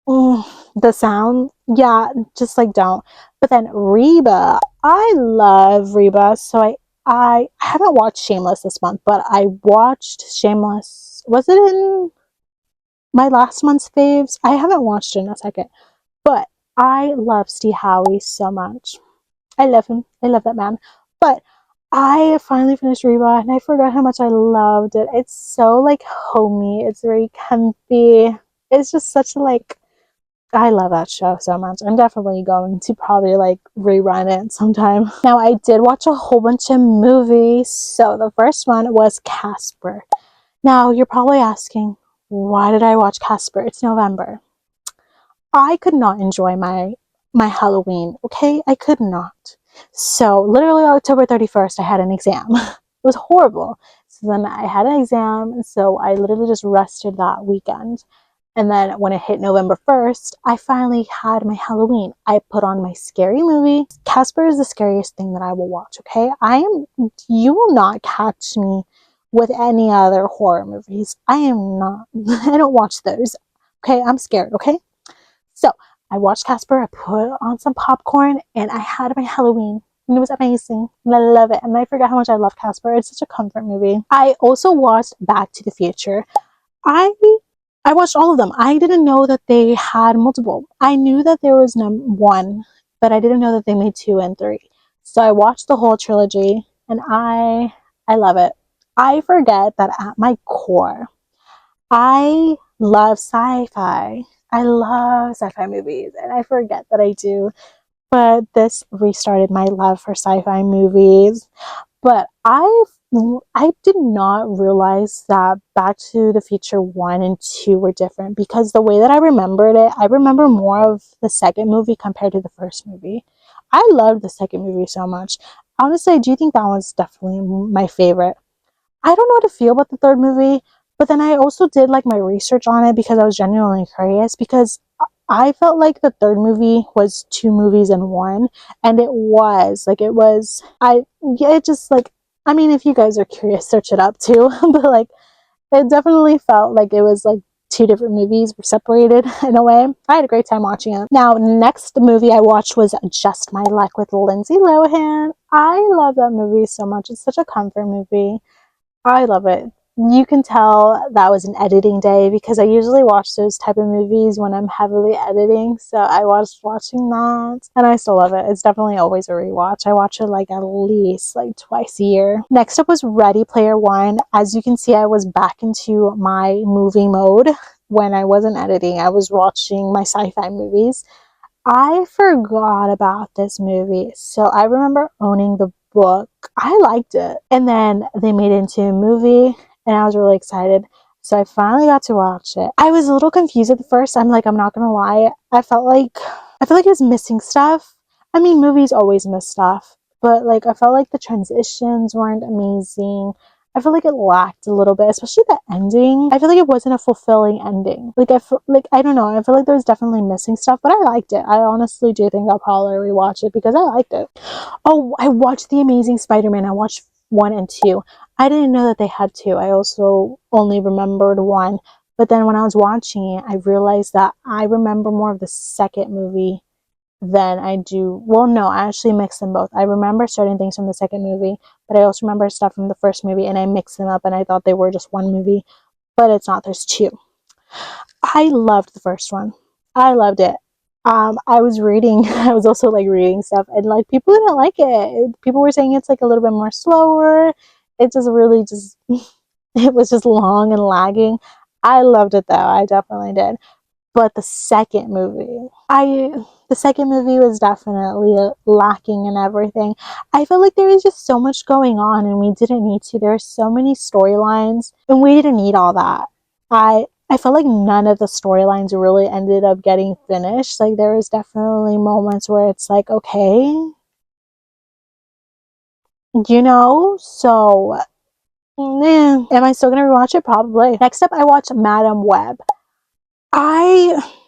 the sound, yeah, just like don't. But then Reba, I love Reba. So I haven't watched Shameless this month, but I watched Shameless. Was it in my last month's faves? I haven't watched it in a second, but I love Steve Howie so much. I love him. I love that man. But I finally finished Reba, and I forgot how much I loved it. It's so like homey. It's very comfy. It's just such a like, I love that show so much. I'm definitely going to probably like rerun it sometime. Now, I did watch a whole bunch of movies. So the first one was Casper. Now, you're probably asking, why did I watch Casper? It's November. I could not enjoy my Halloween, okay? I could not. So literally October 31st, I had an exam. It was horrible. So then I had an exam, and so I literally just rested that weekend. And then when it hit November 1st, I finally had my Halloween. I put on my scary movie. Casper is the scariest thing that I will watch, okay? You will not catch me with any other horror movies. I am not, I don't watch those, okay? I'm scared, okay? So I watched Casper, I put on some popcorn, and I had my Halloween. And it was amazing. And I love it. And I forgot how much I love Casper. It's such a comfort movie. I also watched Back to the Future. I watched all of them. I didn't know that they had multiple. I knew that there was one, but I didn't know that they made 2 and 3. So I watched the whole trilogy, and I love it. I forget that at my core, I love sci-fi. I love sci-fi movies, and I forget that I do. But this restarted my love for sci-fi movies. But I I did not realize that Back to the Future 1 and 2 were different, because the way that I remembered it, I remember more of the second movie compared to the first movie. I loved the second movie so much. Honestly, I do think that one's definitely my favorite. I don't know what to feel about the third movie, but then I also did like my research on it because I was genuinely curious, because I felt like the third movie was two movies in one, and it was like, yeah, it just like, I mean, if you guys are curious, search it up too. But like, it definitely felt like it was like two different movies were separated in a way. I had a great time watching it. Now, next movie I watched was Just My Luck with Lindsay Lohan. I love that movie so much. It's such a comfort movie. I love it. You can tell that was an editing day, because I usually watch those type of movies when I'm heavily editing. So I was watching that, and I still love it. It's definitely always a rewatch. I watch it like at least like twice a year. Next up was Ready Player One. As you can see, I was back into my movie mode when I wasn't editing. I was watching my sci-fi movies. I forgot about this movie, so I remember owning the book. I liked it, and then they made it into a movie, and I was really excited. So I finally got to watch it. I was a little confused at the first. I'm not gonna lie. I felt like it was missing stuff. I mean, movies always miss stuff, but like I felt like the transitions weren't amazing. I feel like it lacked a little bit, especially the ending. I feel like it wasn't a fulfilling ending. Like, I don't know. I feel like there was definitely missing stuff, but I liked it. I honestly do think I'll probably rewatch it because I liked it. Oh, I watched The Amazing Spider-Man. I watched 1 and 2. I didn't know that they had 2. I also only remembered 1. But then when I was watching it, I realized that I remember more of the second movie than I do. Well, no, I actually mix them both. I remember certain things from the second movie, but I also remember stuff from the first movie, and I mixed them up, and I thought they were just one movie, but it's not. There's 2. I loved the first one. I loved it. I was reading, I was also like reading stuff, and like people didn't like it. People were saying it's like a little bit more slower. It just really just, it was just long and lagging. I loved it though. I definitely did. But the second movie was definitely lacking in everything. I felt like there was just so much going on, and we didn't need to. There were so many storylines, and we didn't need all that. I felt like none of the storylines really ended up getting finished. Like, there was definitely moments where it's like, okay, so, am I still gonna rewatch it? Probably. Next up, I watched Madam Web.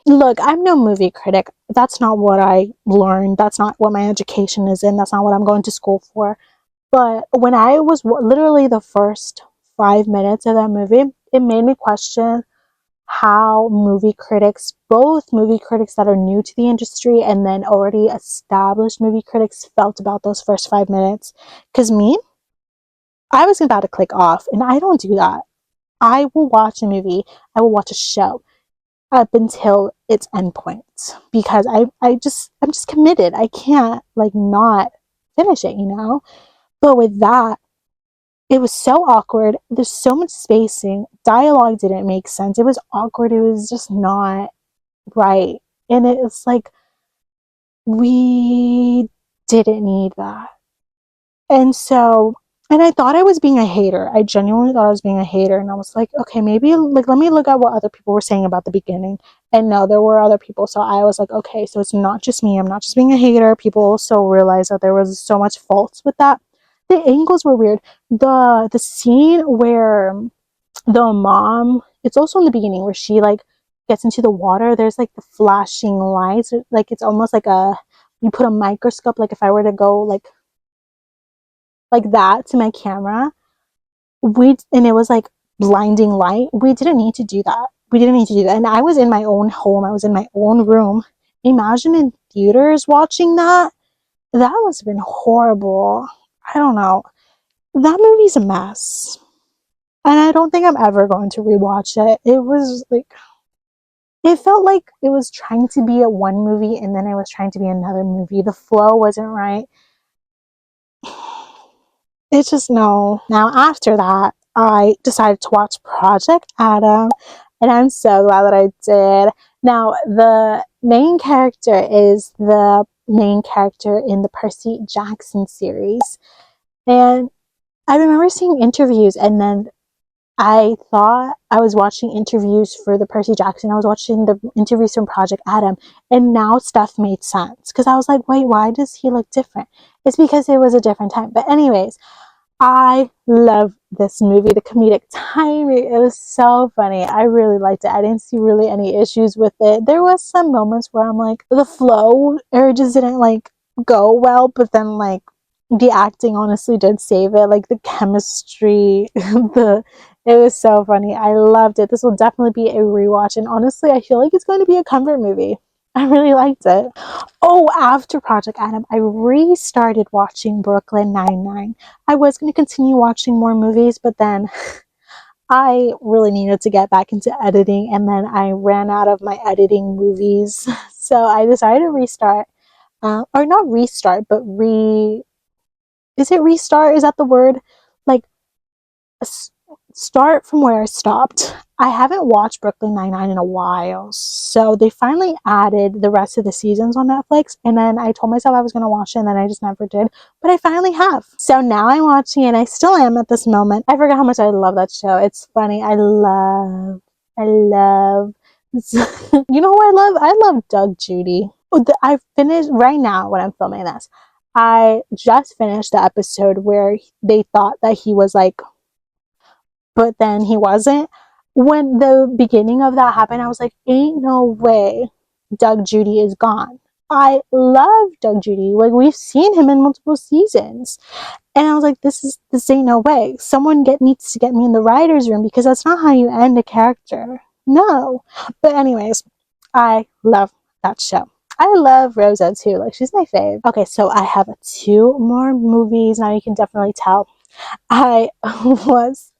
Look, I'm no movie critic. That's not what I learned. That's not what my education is in. That's not what I'm going to school for. But when I was literally the first 5 minutes of that movie, it made me question how both movie critics that are new to the industry and then already established movie critics, felt about those first 5 minutes. Because me, I was about to click off, and I don't do that. I will watch a movie, I will watch a show up until its endpoint, because I'm just committed. I can't like not finish it. But with that, it was so awkward. There's so much spacing. Dialogue didn't make sense. It was awkward. It was just not right. And it's like, we didn't need that. And so, and I thought I was being a hater. I genuinely thought I was being a hater. And I was like, okay, maybe like, let me look at what other people were saying about the beginning. And no, there were other people. So I was like, okay, so it's not just me. I'm not just being a hater. People also realized that there was so much faults with that. The angles were weird. The scene where the mom, it's also in the beginning where she like gets into the water. There's like the flashing lights. Like, it's almost like you put a microscope, like if I were to go like that to my camera, and it was like blinding light. We didn't need to do that. And I was in my own home. I was in my own room. Imagine in theaters watching that. That must have been horrible. I don't know. That movie's a mess. And I don't think I'm ever going to rewatch it. It was like, it felt like it was trying to be a one movie, and then it was trying to be another movie. The flow wasn't right. It's just no. Now, after that, I decided to watch Project Adam, and I'm so glad that I did. Now, the main character is the main character in the Percy Jackson series, and I remember seeing interviews, and then I thought I was watching interviews for the Percy Jackson. I was watching the interviews from Project Adam, and now stuff made sense. Because I was like, wait, why does he look different? It's because it was a different time. But anyways, I love this movie. The comedic timing, it was so funny. I really liked it. I didn't see really any issues with it. There was some moments where I'm like, the flow, or it just didn't like go well, but then like the acting honestly did save it. Like the chemistry, it was so funny. I loved it. This will definitely be a rewatch, and honestly, I feel like it's going to be a comfort movie. I really liked it. Oh, after Project Adam, I restarted watching Brooklyn Nine-Nine. I was going to continue watching more movies, but then I really needed to get back into editing, and then I ran out of my editing movies. So I decided to restart. Or not restart, but is it restart? Is that the word? Like, start from where I stopped. I haven't watched Brooklyn Nine-Nine in a while, so they finally added the rest of the seasons on Netflix, and then I told myself I was going to watch it, and then I just never did, but I finally have. So now I'm watching it, and I still am at this moment. I forgot how much I love that show. It's funny. I love you know who I love? I love Doug Judy. I finished right now when I'm filming this. I just finished the episode where they thought that he was like, but then he wasn't. When the beginning of that happened, I was like, ain't no way Doug Judy is gone. I love Doug Judy. Like, we've seen him in multiple seasons. And I was like, this ain't no way. Someone needs to get me in the writer's room, because that's not how you end a character. No. But anyways, I love that show. I love Rosa too. Like, she's my fave. Okay, so I have 2 more movies. Now you can definitely tell I was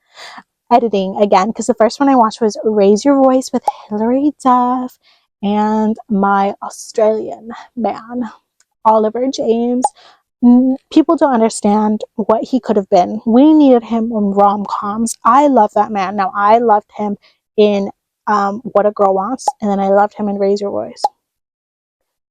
editing again, because the first one I watched was Raise Your Voice with Hilary Duff and my Australian man, Oliver James. People don't understand what he could have been. We needed him in rom-coms. I love that man. Now, I loved him in What a Girl Wants, and then I loved him in Raise Your Voice.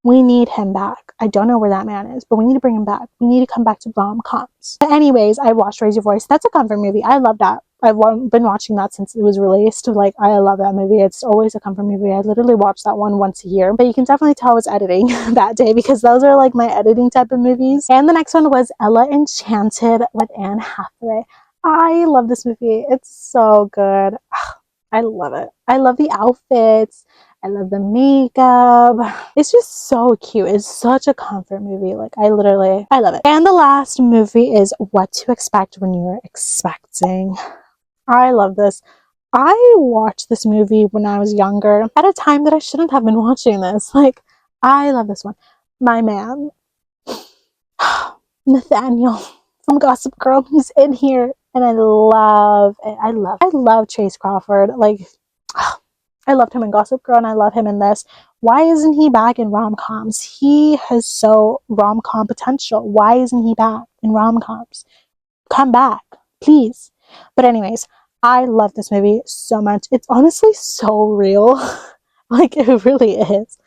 We need him back. I don't know where that man is, but we need to bring him back. We need to come back to rom-coms. But anyways, I watched Raise Your Voice. That's a comfort movie. I love that. I've been watching that since it was released. Like, I love that movie. It's always a comfort movie. I literally watch that one once a year. But you can definitely tell I was editing that day, because those are like my editing type of movies. And the next one was Ella Enchanted with Anne Hathaway. I love this movie. It's so good. I love it. I love the outfits. I love the makeup. It's just so cute. It's such a comfort movie. Like, I love it. And the last movie is What to Expect When You're Expecting. I love this. I watched this movie when I was younger, at a time that I shouldn't have been watching this. Like, I love this one. My man, Nathaniel from Gossip Girl, he's in here, and I love it. I love Chase Crawford. Like, I loved him in Gossip Girl, and I love him in this. Why isn't he back in rom-coms? He has so rom-com potential. Why isn't he back in rom-coms? Come back, please. But anyways, I love this movie so much. It's honestly so real. Like, it really is.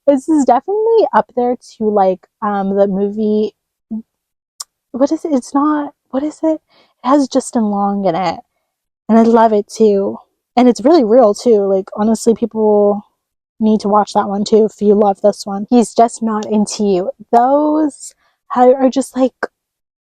This is definitely up there to like the movie. What is it? It's not. What is it? It has Justin Long in it, and I love it too. And it's really real too. Like, honestly, people need to watch that one too if you love this one. He's Just Not Into You. Those are just like,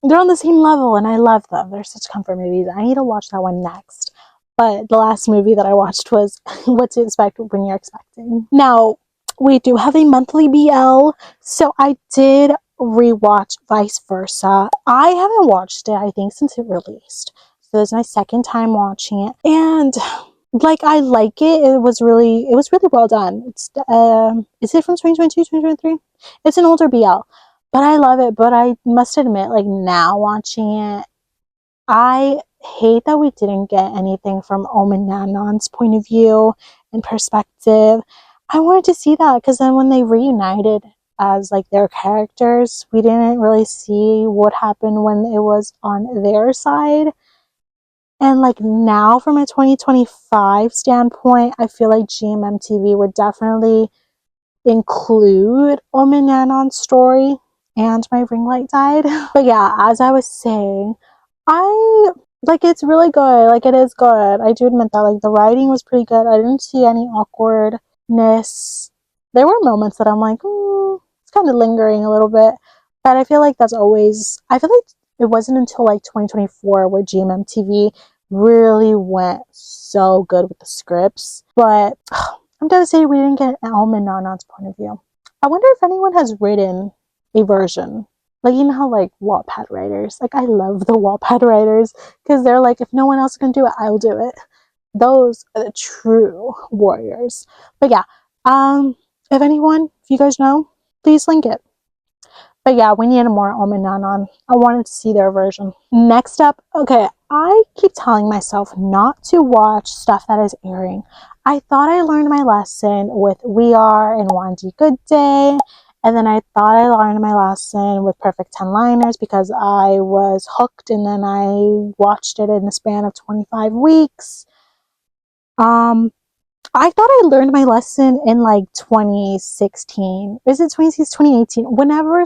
they're on the same level, and I love them. They're such comfort movies. I need to watch that one next. But the last movie that I watched was What to Expect When You're Expecting. Now, we do have a monthly BL, so I did rewatch Vice Versa. I haven't watched it, I think, since it released. So this is my second time watching it. And like, I like it. It was really well done. It's is it from 2022, 2023? It's an older BL. But I love it. But I must admit, like, now watching it, I hate that we didn't get anything from Omen Nanon's point of view and perspective. I wanted to see that, because then when they reunited as like their characters, we didn't really see what happened when it was on their side. And like, now from a 2025 standpoint, I feel like GMMTV would definitely include Omen Nanon's story and My Ring Light Died. But yeah, as I was saying, I like it's really good. Like it is good. I do admit that. Like the writing was pretty good. I didn't see any awkwardness. There were moments that I'm like, it's kind of lingering a little bit. But I feel like that's always, I feel like it wasn't until like 2024 where GMMTV really went so good with the scripts. But I'm devastated we didn't get Almond Nanan's point of view. I wonder if anyone has written a version. Like, you know how, like, Wattpad writers, like, I love the Wattpad writers, because they're like, if no one else can do it, I'll do it. Those are the true warriors. But yeah, if anyone, if you guys know, please link it. But yeah, we need more Almond Nanan. I wanted to see their version. Next up, okay, I keep telling myself not to watch stuff that is airing. I thought I learned my lesson with We Are and Wandy Good Day. And then I thought I learned my lesson with Perfect 10 Liners because I was hooked and then I watched it in the span of 25 weeks. I thought I learned my lesson in like 2016. Is it 2018? Whenever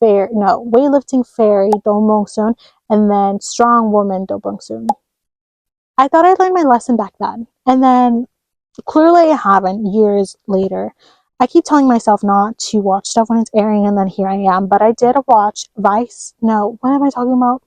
weightlifting fairy Do Bong Soon and then strong woman Do Bong Soon. I thought I learned my lesson back then. And then clearly I haven't years later. I keep telling myself not to watch stuff when it's airing and then here I am. But I did watch Vice. No, what am I talking about?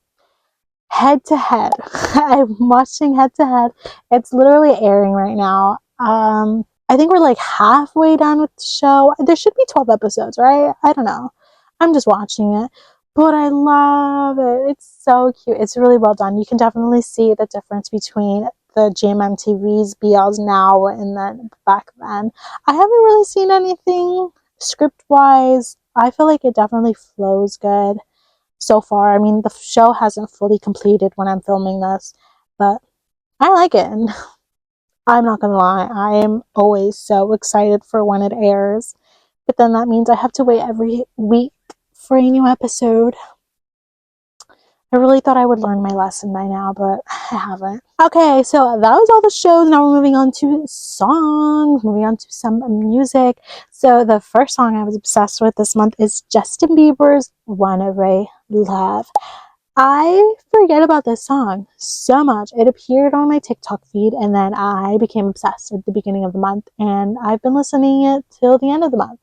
Head to Head. I'm watching Head to Head. It's literally airing right now. I think we're like halfway done with the show. There should be 12 episodes, right? I don't know. I'm just watching it. But I love it. It's so cute. It's really well done. You can definitely see the difference between the GMMTV's BLs now and then back then. I haven't really seen anything script-wise. I feel like it definitely flows good so far. I mean, the show hasn't fully completed when I'm filming this, but I like it. And I'm not gonna lie, I am always so excited for when it airs, but then that means I have to wait every week for a new episode. I really thought I would learn my lesson by now, but I haven't. Okay, so that was all the shows. Now we're moving on to songs, moving on to some music. So the first song I was obsessed with this month is Justin Bieber's Runaway Love. I forget about this song so much. It appeared on my TikTok feed and then I became obsessed at the beginning of the month and I've been listening it till the end of the month.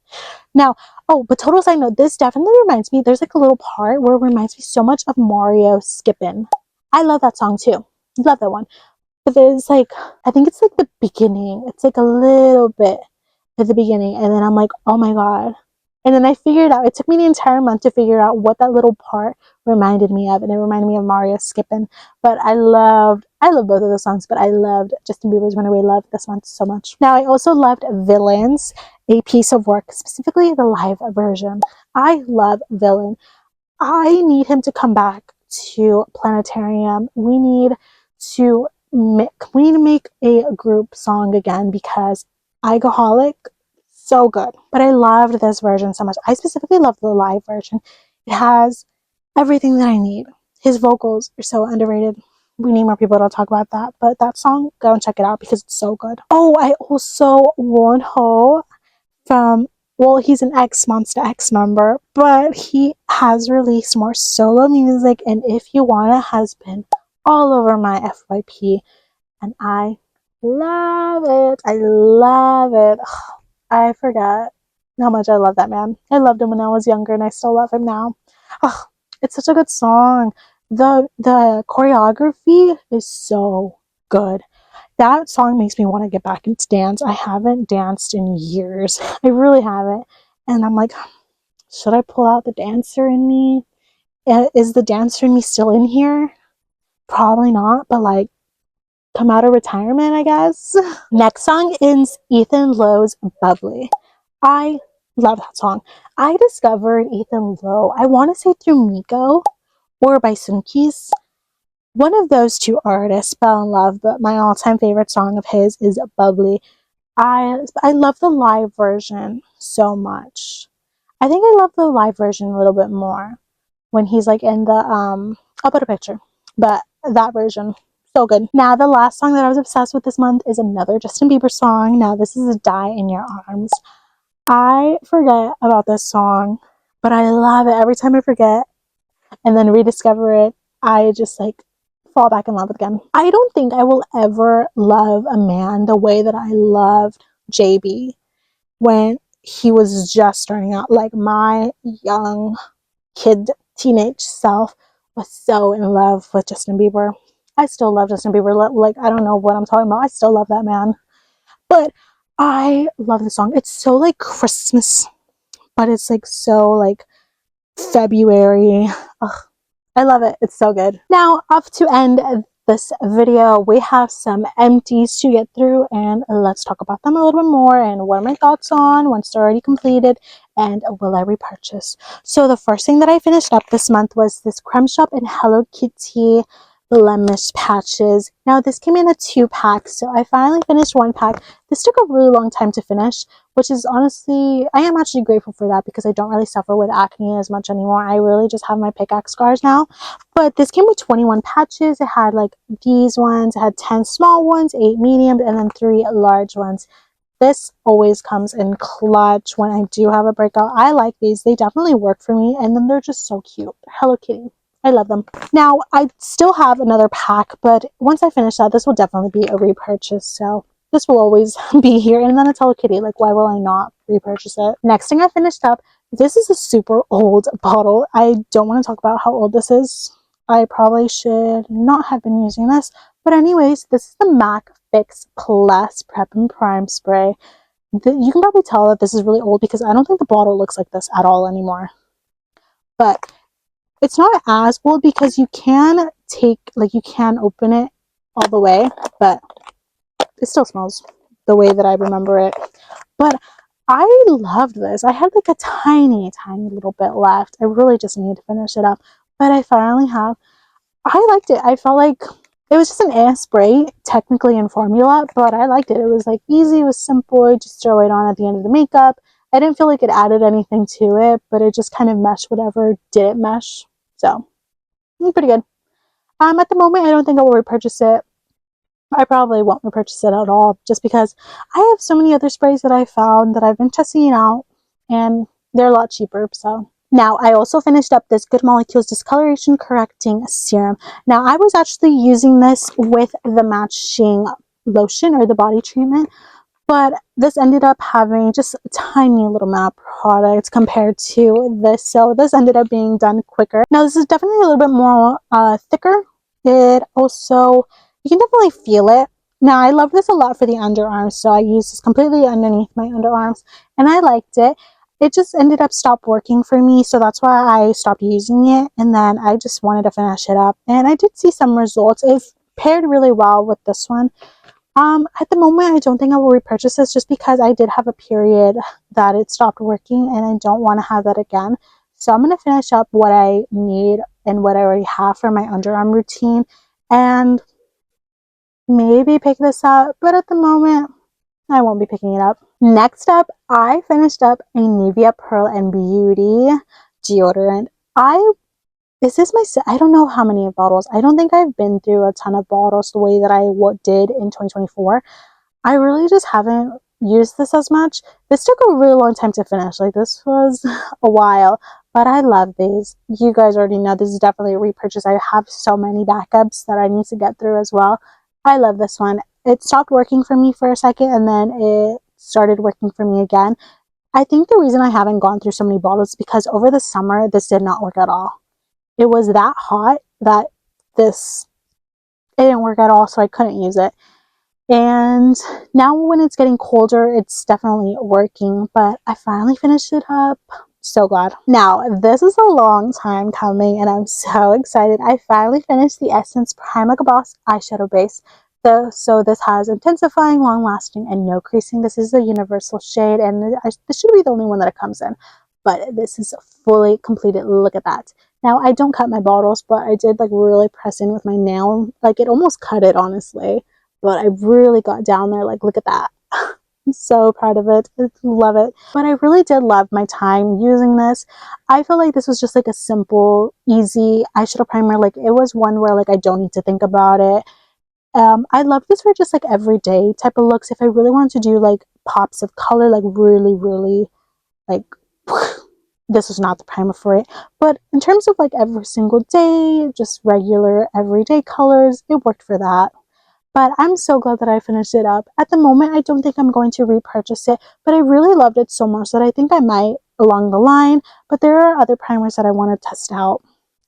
Now, but total side note, this definitely reminds me, there's like a little part where it reminds me so much of Mario Skippin'. I love that song too. Love that one. But there's like, I think it's like the beginning. It's like a little bit at the beginning and then I'm like, oh my god. And then I figured out, it took me the entire month to figure out what that little part reminded me of, and it reminded me of Mario Skippin'. But I loved both of the songs, but I loved Justin Bieber's Runaway Love this month so much. Now, I also loved Villains, A Piece of Work, specifically the live version. I love Villain. I need him to come back to Planetarium. We need to make a group song again because Alcoholic, so good. But I loved this version so much. I specifically love the live version. It has everything that I need. His vocals are so underrated. We need more people to talk about that. But that song, go and check it out because it's so good. Oh, I also Won Ho from, well, he's an ex-Monster X member, but he has released more solo music, and If You Wanna has been all over my FYP, and I love it. I love it. I forgot how much I love that man. I loved him when I was younger, and I still love him now. Oh, it's such a good song. The choreography is so good. That song makes me want to get back into dance. I haven't danced in years. I really haven't. And I'm like, should I pull out the dancer in me? Is the dancer in me still in here? Probably not, but like, come out of retirement, I guess. Next song is Ethan Lowe's Bubbly. I love that song. I discovered Ethan Lowe, I want to say through Miko or by Sunkees. One of those two artists fell in love, but my all-time favorite song of his is Bubbly. I love the live version so much. I think I love the live version a little bit more when he's like in the I'll put a picture, but that version, so good. Now the last song that I was obsessed with this month is another Justin Bieber song. Now this is Die in Your Arms. I forget about this song, but I love it every time I forget and then rediscover it. I just like fall back in love again. I don't think I will ever love a man the way that I loved JB when he was just starting out. Like, my young kid, teenage self was so in love with Justin Bieber. I still love Justin Bieber. Like, I don't know what I'm talking about. I still love that man. But I love the song. It's so like Christmas, but it's like so like February. Ugh, I love it. It's so good. Now, up to end this video, we have some empties to get through, and let's talk about them a little bit more and what are my thoughts on once they're already completed, and will I repurchase. So the first thing that I finished up this month was this Creme Shop and Hello Kitty blemish patches. Now this came in a 2-pack, so I finally finished 1 pack. This took a really long time to finish, which is honestly, I am actually grateful for that because I don't really suffer with acne as much anymore. I really just have my pickaxe scars now. But this came with 21 patches. It had like these ones, it had 10 small ones, 8 medium, and then 3 large ones. This always comes in clutch when I do have a breakout. I like these. They definitely work for me, and then they're just so cute. Hello Kitty. I love them. Now, I still have another pack, but once I finish that, this will definitely be a repurchase. So this will always be here. And then it's Hello Kitty. Like, why will I not repurchase it? Next thing I finished up, this is a super old bottle. I don't want to talk about how old this is. I probably should not have been using this. But anyways, this is the MAC Fix Plus Prep and Prime Spray. You can probably tell that this is really old because I don't think the bottle looks like this at all anymore. But it's not as old because you can open it all the way, but it still smells the way that I remember it. But I loved this. I had like a tiny little bit left. I really just needed to finish it up, but I finally have. I liked it. I felt like it was just an air spray, technically in formula, but I liked it. It was like easy, it was simple. You just throw it on at the end of the makeup. I didn't feel like it added anything to it, but it just kind of meshed whatever didn't mesh. So, pretty good. At the moment, I don't think I will repurchase it. I probably won't repurchase it at all, just because I have so many other sprays that I found that I've been testing out, and they're a lot cheaper, so. Now, I also finished up this Good Molecules Discoloration Correcting Serum. Now, I was actually using this with the matching lotion or the body treatment, but this ended up having just a tiny little amount of product compared to this, so this ended up being done quicker. Now, this is definitely a little bit more thicker. It also, you can definitely feel it. Now, I love this a lot for the underarms, so I use this completely underneath my underarms, and I liked it. It just ended up stopped working for me, so that's why I stopped using it, and then I just wanted to finish it up, and I did see some results. It paired really well with this one. At the moment, I don't think I will repurchase this just because I did have a period that it stopped working, and I don't want to have that again. So I'm going to finish up what I need and what I already have for my underarm routine, and maybe pick this up, but at the moment, I won't be picking it up. Next up, I finished up a Nivea Pearl and Beauty deodorant. I don't know how many bottles. I don't think I've been through a ton of bottles the way that I did in 2024. I really just haven't used this as much. This took a really long time to finish. Like, this was a while, but I love these. You guys already know this is definitely a repurchase. I have so many backups that I need to get through as well. I love this one. It stopped working for me for a second, and then it started working for me again. I think the reason I haven't gone through so many bottles is because over the summer, this did not work at all. It was that hot that it didn't work at all, so I couldn't use it. And now when it's getting colder, it's definitely working, but I finally finished it up. So glad. Now, this is a long time coming, and I'm so excited. I finally finished the Essence Prime Like a Boss eyeshadow base. So this has intensifying, long-lasting, and no creasing. This is a universal shade, and this should be the only one that it comes in. But this is fully completed. Look at that. Now, I don't cut my bottles, but I did like really press in with my nail. Like, it almost cut it, honestly. But I really got down there. Like, look at that. I'm so proud of it. I love it. But I really did love my time using this. I feel like this was just like a simple, easy eyeshadow primer. Like, it was one where like I don't need to think about it. I love this for just like everyday type of looks. If I really wanted to do like pops of color, like really like this was not the primer for it. But in terms of like every single day, just regular everyday colors, it worked for that. But I'm so glad that I finished it up. At the moment, I don't think I'm going to repurchase it, but I really loved it so much that I think I might along the line. But there are other primers that I want to test out.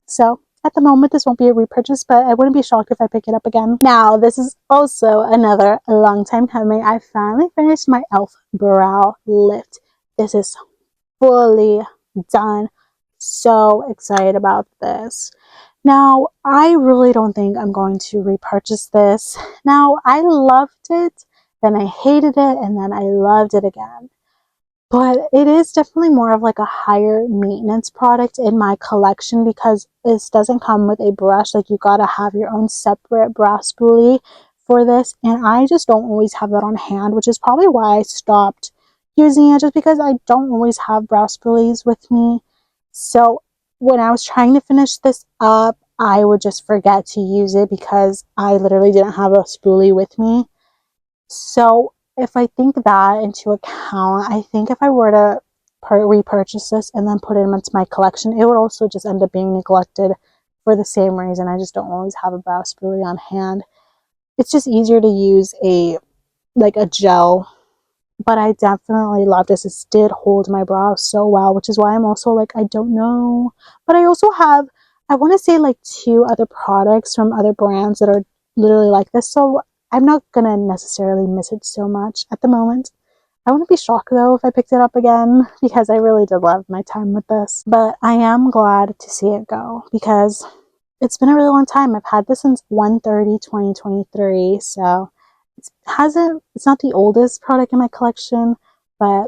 So at the moment, this won't be a repurchase, but I wouldn't be shocked if I pick it up again. Now, this is also another long time coming. I finally finished my e.l.f. brow lift. This is fully done. So excited about this. Now, I really don't think I'm going to repurchase this. Now, I loved it, then I hated it, and then I loved it again. But it is definitely more of like a higher maintenance product in my collection because this doesn't come with a brush. Like, you gotta have your own separate brow spoolie for this. And I just don't always have that on hand, which is probably why I stopped using it, just because I don't always have brow spoolies with me. So when I was trying to finish this up, I would just forget to use it because I literally didn't have a spoolie with me. So if I think that into account, I think if I were to repurchase this and then put it into my collection, it would also just end up being neglected for the same reason. I just don't always have a brow spoolie on hand. It's just easier to use a gel. But I definitely love this. It did hold my brow so well, which is why I'm also like, I don't know. But I also have, I want to say like 2 other products from other brands that are literally like this. So I'm not going to necessarily miss it so much at the moment. I wouldn't be shocked though if I picked it up again because I really did love my time with this. But I am glad to see it go because it's been a really long time. I've had this since 1/30/2023. So it's not the oldest product in my collection, but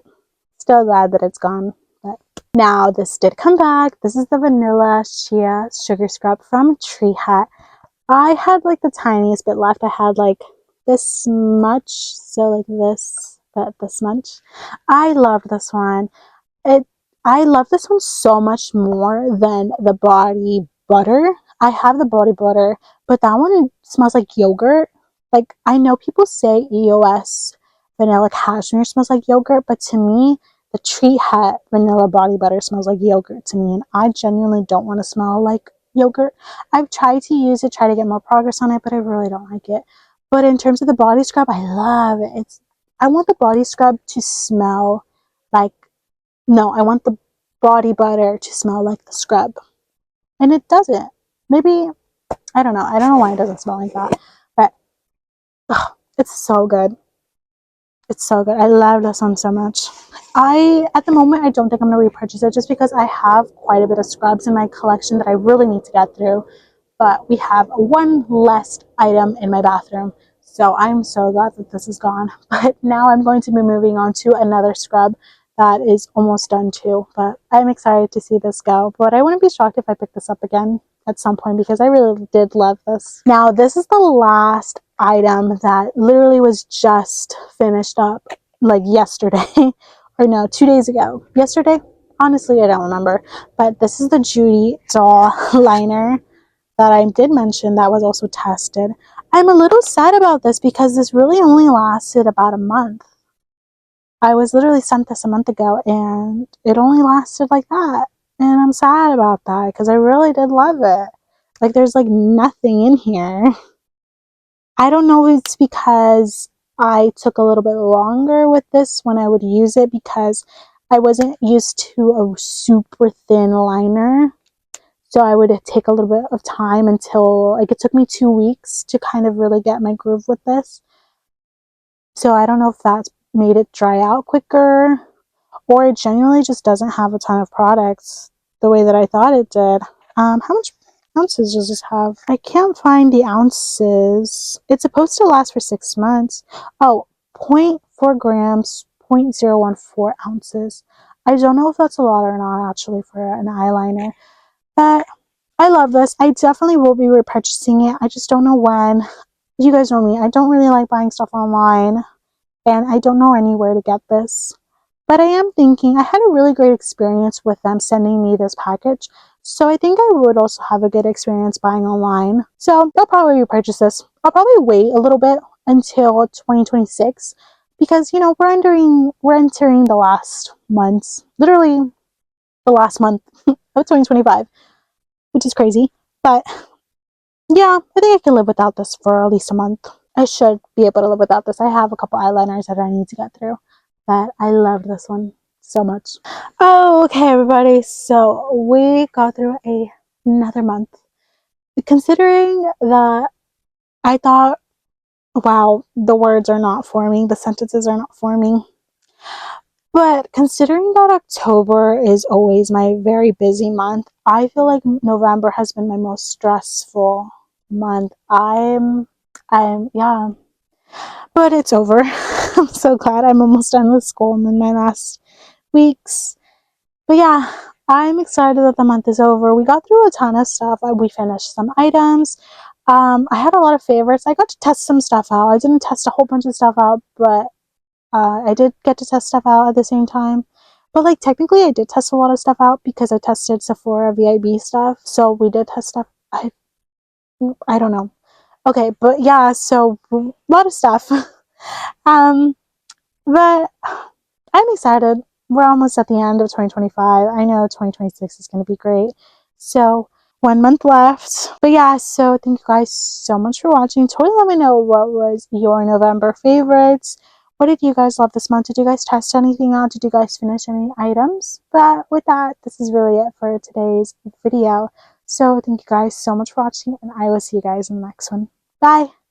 still glad that it's gone. But now this did come back. This is the Vanilla Shea Sugar Scrub from Tree Hut. I had like the tiniest bit left. I had like this much, so like this, but this much. I loved this one. I love this one so much more than the body butter. I have the body butter, but that one, it smells like yogurt. Like, I know people say EOS vanilla cashmere smells like yogurt, but to me, the Tree Hut vanilla body butter smells like yogurt to me, and I genuinely don't want to smell like yogurt. I've tried to use it, try to get more progress on it, but I really don't like it. But in terms of the body scrub, I love it. I want the body scrub to smell like, no, I want the body butter to smell like the scrub. And it doesn't. Maybe, I don't know. I don't know why it doesn't smell like that. But it's so good. It's so good. I love this one so much. At the moment, I don't think I'm going to repurchase it just because I have quite a bit of scrubs in my collection that I really need to get through. But we have one less item in my bathroom. So I'm so glad that this is gone. But now I'm going to be moving on to another scrub that is almost done too. But I'm excited to see this go. But I wouldn't be shocked if I pick this up again at some point because I really did love this. Now, this is the last item that literally was just finished up like yesterday. Or no, 2 days ago. Yesterday? Honestly, I don't remember. But this is the Judy Doll liner that I did mention that was also tested. I'm a little sad about this because this really only lasted about a month. I was literally sent this a month ago and it only lasted like that. And I'm sad about that because I really did love it. Like, there's like nothing in here. I don't know if it's because I took a little bit longer with this when I would use it because I wasn't used to a super thin liner. So I would take a little bit of time until, like, it took me 2 weeks to kind of really get my groove with this. So I don't know if that's made it dry out quicker, or it genuinely just doesn't have a ton of products the way that I thought it did. How much ounces does this have? I can't find the ounces. It's supposed to last for 6 months. Oh, 0.4 grams, 0.014 ounces. I don't know if that's a lot or not actually for an eyeliner. But I love this. I definitely will be repurchasing it. I just don't know when. You guys know me. I don't really like buying stuff online. And I don't know anywhere to get this. But I am thinking, I had a really great experience with them sending me this package. So I think I would also have a good experience buying online. So I'll probably repurchase this. I'll probably wait a little bit until 2026. Because, you know, we're entering the last months. Literally the last month of 2025, which is crazy. But yeah, I think I can live without this for at least a month. I should be able to live without this. I have a couple eyeliners that I need to get through, but I love this one so much. Okay, everybody, so we got through another month. Considering that I thought, wow, the words are not forming, the sentences are not forming. But considering that October is always my very busy month, I feel like November has been my most stressful month. Yeah, but it's over. I'm so glad I'm almost done with school. I'm in my last weeks. But yeah, I'm excited that the month is over. We got through a ton of stuff. We finished some items. I had a lot of favorites. I got to test some stuff out. I didn't test a whole bunch of stuff out, but I did get to test stuff out at the same time. But like technically I did test a lot of stuff out because I tested Sephora VIB stuff. So we did test stuff. I don't know. Okay, but yeah, so a lot of stuff. But I'm excited. We're almost at the end of 2025. I know 2026 is going to be great. So 1 month left. But yeah, so thank you guys so much for watching. Totally let me know what was your November favorites. What did you guys love this month? Did you guys test anything out? Did you guys finish any items? But with that, this is really it for today's video. So thank you guys so much for watching, and I will see you guys in the next one. Bye!